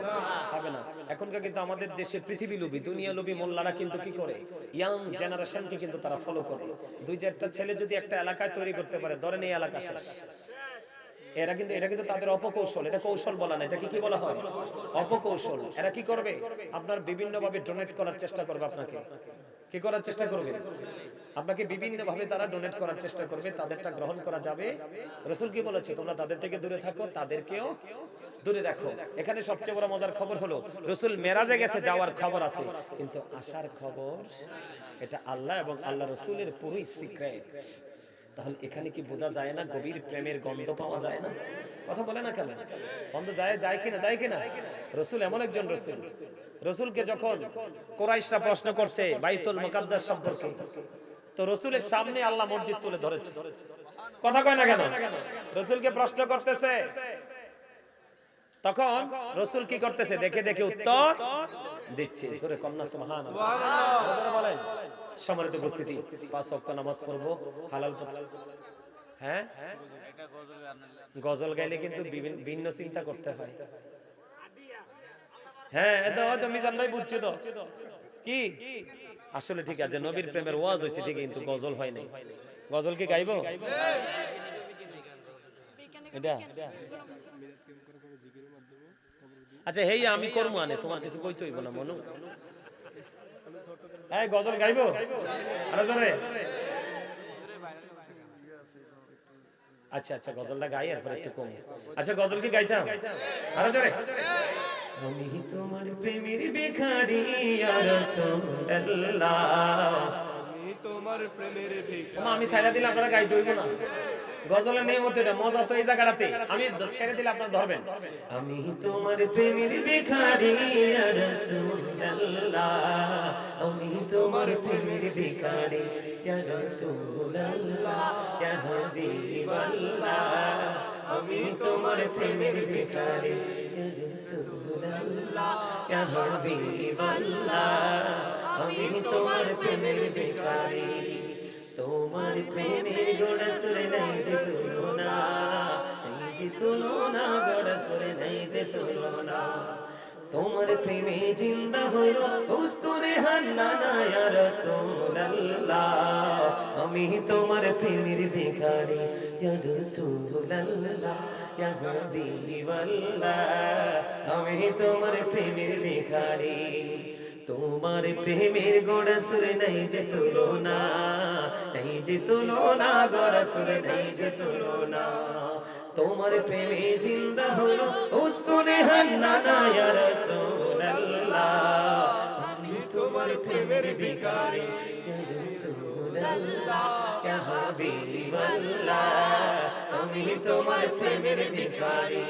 হবে না। এখনকার কিন্তু আমাদের দেশে পৃথিবী লোভী, দুনিয়া লোভী মোল্লারা কিন্তু কি করে, ইয়াং জেনারেশনকে কিন্তু তারা ফলো করে। 2-4টা ছেলে যদি একটা এলাকায় তৈরি করতে পারে, ধরেন এই এলাকা শেষ, এরা কিন্তু, এটা কিন্তু তাদের অপকৌশল। এটা কৌশল বলা না, এটা কি বলা হয়? অপকৌশল। এরা কি করবে? আপনার বিভিন্ন ভাবে ডোনেট করার চেষ্টা করবে, আপনাকে কি করার চেষ্টা করবে? আপনাকে বিভিন্ন ভাবে তারা ডোনেট করার চেষ্টা করবে, তাদেরটা গ্রহণ করা যাবে। রাসূল কি বলেছে? তোমরা তাদের থেকে দূরে থাকো, তাদেরকেও দূরে রাখো। এখানে সবচেয়ে বড় মজার খবর হলো, রাসূল মেরাজে গেছে, যাওয়ার খবর আছে, কিন্তু আসার খবর এটা আল্লাহ এবং আল্লাহ রাসূলের পুরোই সিক্রেট। তাহলে এখানে কি বোঝা যায় না গভীর প্রেমের গন্ধ পাওয়া যায় না? কথা বলে না কেন? গন্ধ যায় কিনা? যায় কিনা? রাসূল এমন একজন রাসূল, রাসূলকে যখন কুরাইশরা প্রশ্ন করছে বাইতুল মুকাদ্দাস সম্পর্কে, তো রাসূলের সামনে আল্লাহ মসজিদ তুলে ধরেছে। কথা কয় না কেন? রাসূলকে প্রশ্ন করতেছে, তখন রাসূল কি করতেছে? দেখে দেখে উত্তর দিচ্ছে। সূরা কন্যা, সুবহানাল্লাহ, সুবহানাল্লাহ বলেন। সম্মানিত উপস্থিতি, 5 ওয়াক্ত নামাজ পড়বো, হালাল পথে। হ্যাঁ, গজল গাইলে কিন্তু ভিন্ন চিন্তা করতে হয়। হ্যাঁ, এটা হয়তো মিজান ভাই বুঝছে তো। কি আসলে ঠিক আছে, নবীর প্রেমের ওয়াজ হয়েছে ঠিক, কিন্তু গজল হয় নাই। গজল কি গাইবো? এটা আচ্ছা, হেই আমি করবো আনে, তোমার কিছু কইতে হইব না মনু। এই গজল গাইবো? আরে জোরে। আচ্ছা আচ্ছা, গজলটা গাই এরপর একটু কম। আচ্ছা, গজল কি গাইতাম? আরে জোরে। আমি তোমার প্রেমের ভিখারি ইয়া রাসূলুল্লাহ, আমি তোমার প্রেমের ভিখারি। আমি ছাইরা দিলে আপনারা গাইতে হইব না। গজলের নিয়ম তো এটা, মজা তো এই জায়গাটাতে। আমি ছেড়ে দিলে আপনারা ধরবেন। আমি তোমার প্রেমের ভিখারি ইয়া রাসূলুল্লাহ, আমি তোমার প্রেমের ভিখারি ইয়া রাসূলুল্লাহ, ইয়া হাবিবাল্লাহ, আমি তোমার প্রেমের ভিখারি ইয়া রাসূলুল্লাহ, ইয়া হাবিবাল্লাহ, আমি তোমার প্রেমের ভিখারি। তোমার প্রেমের গোড়া সুরে নাই যে তুলনা, এই যে তুলনা, গোড়া সুরে নাই যে তুলনা। তোমার প্রেমে জিন্দা হইল উস্তুরে হান্নানা ইয়া রাসূলুল্লাহ, আমি তোমার প্রেমের ভিখারি ইয়া রাসূলুল্লাহ, ইয়া হাবিবাল্লাহ, আমি তোমার প্রেমের ভিখারি। তোমার প্রেমের গোড়া সুরে নাই যে তুলনা, নাই যে তুলনা, গোড়া সুরে নাই যে তুলনা। তোমার প্রেমে জিন্দা হলো উস্তুনে হান্নানা ইয়া রাসূলুল্লাহ, আমি তোমার প্রেমের ভিখারি ইয়া রাসূলুল্লাহ, ইয়া হাবিবাল্লাহ, আমি তোমার প্রেমের ভিখারি।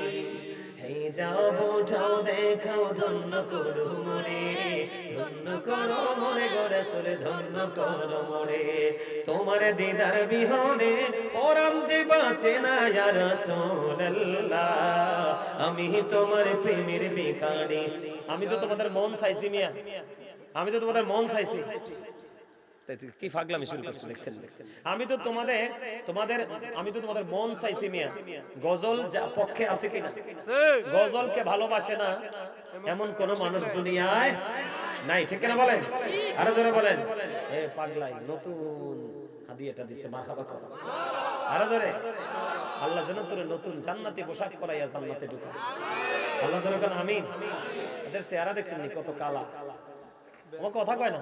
এই যাও বোঝাও দেখাও ধন্য করো মোরে, ধন্য করো মোরে গোরে সুরে, ধন্য করো মোরে। তোমার দিদার বিহনে পরাণ যে বাঁচে না ইয়া রাসূলুল্লাহ, আমি তোমার প্রেমের ভিখারি। আমি তো তোমাদের মন চাইছি মিয়া, আমি তো তোমাদের মন চাইছি। কি ফাগলামি শুরু করছে দেখছেন? আমি তো তোমাদের মন চাইছি মিয়া। গজল যা পক্ষে আছে কিনা? গজলকে ভালোবাসে না এমন কোন মানুষ দুনিয়ায় নাই, ঠিক কিনা বলেন? আরো জোরে বলেন। এ পাগলাই নতুন হাদিয়াটা দিছে, মারহাবা করো। আরো জোরে। আল্লাহ যেন তোরে নতুন জান্নাতি পোশাক পরাইয়া জান্নাতে ঢুকায়। আল্লাহ যেন কোন আমিন। এদের চেহারা দেখছেন নি কত কালা? ও কথা কয় না,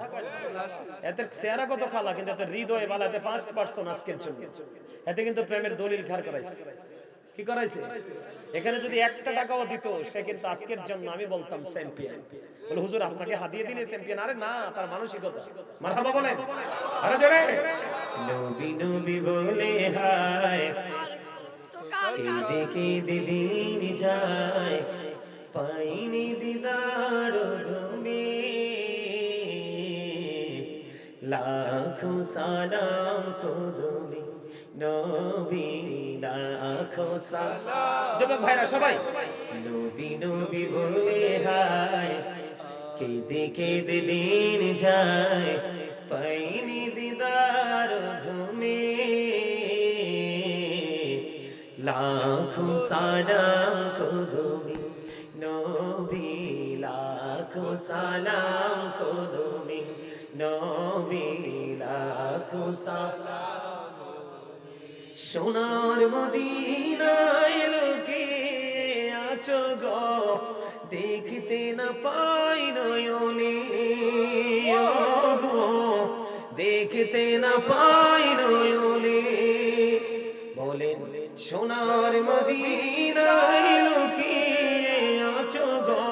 এদের চেহারা কত কালা, কিন্তু এদের হৃদয় বালাতে 5% আজকের জন্য। এতে কিন্তু প্রেমের দলিল খার করাইছে। কি করাইছে? এখানে যদি 1 টাকাও দিত সে কিন্তু আজকের জন্য আমি বলতাম চ্যাম্পিয়ন। বলে হুজুর আপনাকে হাদিয়ে দিলে চ্যাম্পিয়ন। আরে না, তার মানসিকতা। মারহাবা বলেন। আরে জোরে। নবী নবী বলে হায় দেখি দিদিন যায়, পাইনি দিদার তুমি, লাখো সালাম কদমি নবী, লাখো সালাম। যুবক ভাইরা সবাই নবী নবী বলে হায়, কেঁদে কেঁদে দিন যায়, পাইনি দিদার তুমি, লাখো সালাম কদমি নবী, লাখো সালাম কদমি নবী, লাখো সালাম। সোনার মদিনায় লোকে আছো গো, দেখতে না পাই নয়নে গো, দেখতে না পাই নয়নে। বলেন সোনার মদিনায় লোকে আছো গো,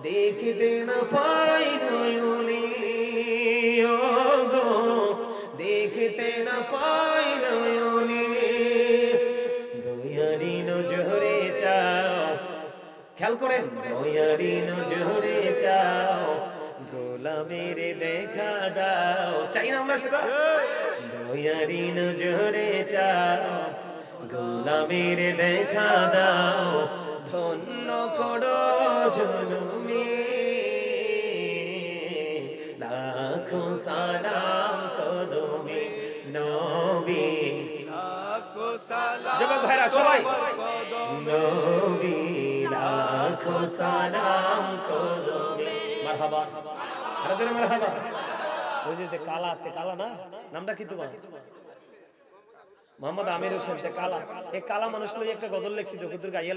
দেখতে না পাই নয়নে গো, দেখতে না পাই নয়নে। দয়ারি নজরে চাও, খেয়াল করেন, দয়ারি নজরে চাও, গোলামের দেখা দাও। চাই না আমরা সেটা? দয়ারি নজরে চাও, গোলামের দেখা দাও, ধন্য করো জনমে, লাখো সালাম কদমে নবী, লাখো সালাম। যুবক ভাইরা সবাই নবী, লাখো সালাম কদমে। মারহাবা, আরে মারহাবা। ওই যে কালা তে কালা না, নামটা কি তোমার? মোহাম্মদ আমির হোসেন তে কালা। এই কালা মানুষ লই একটা গজল লিখছি তো, কুতুর গাইয়া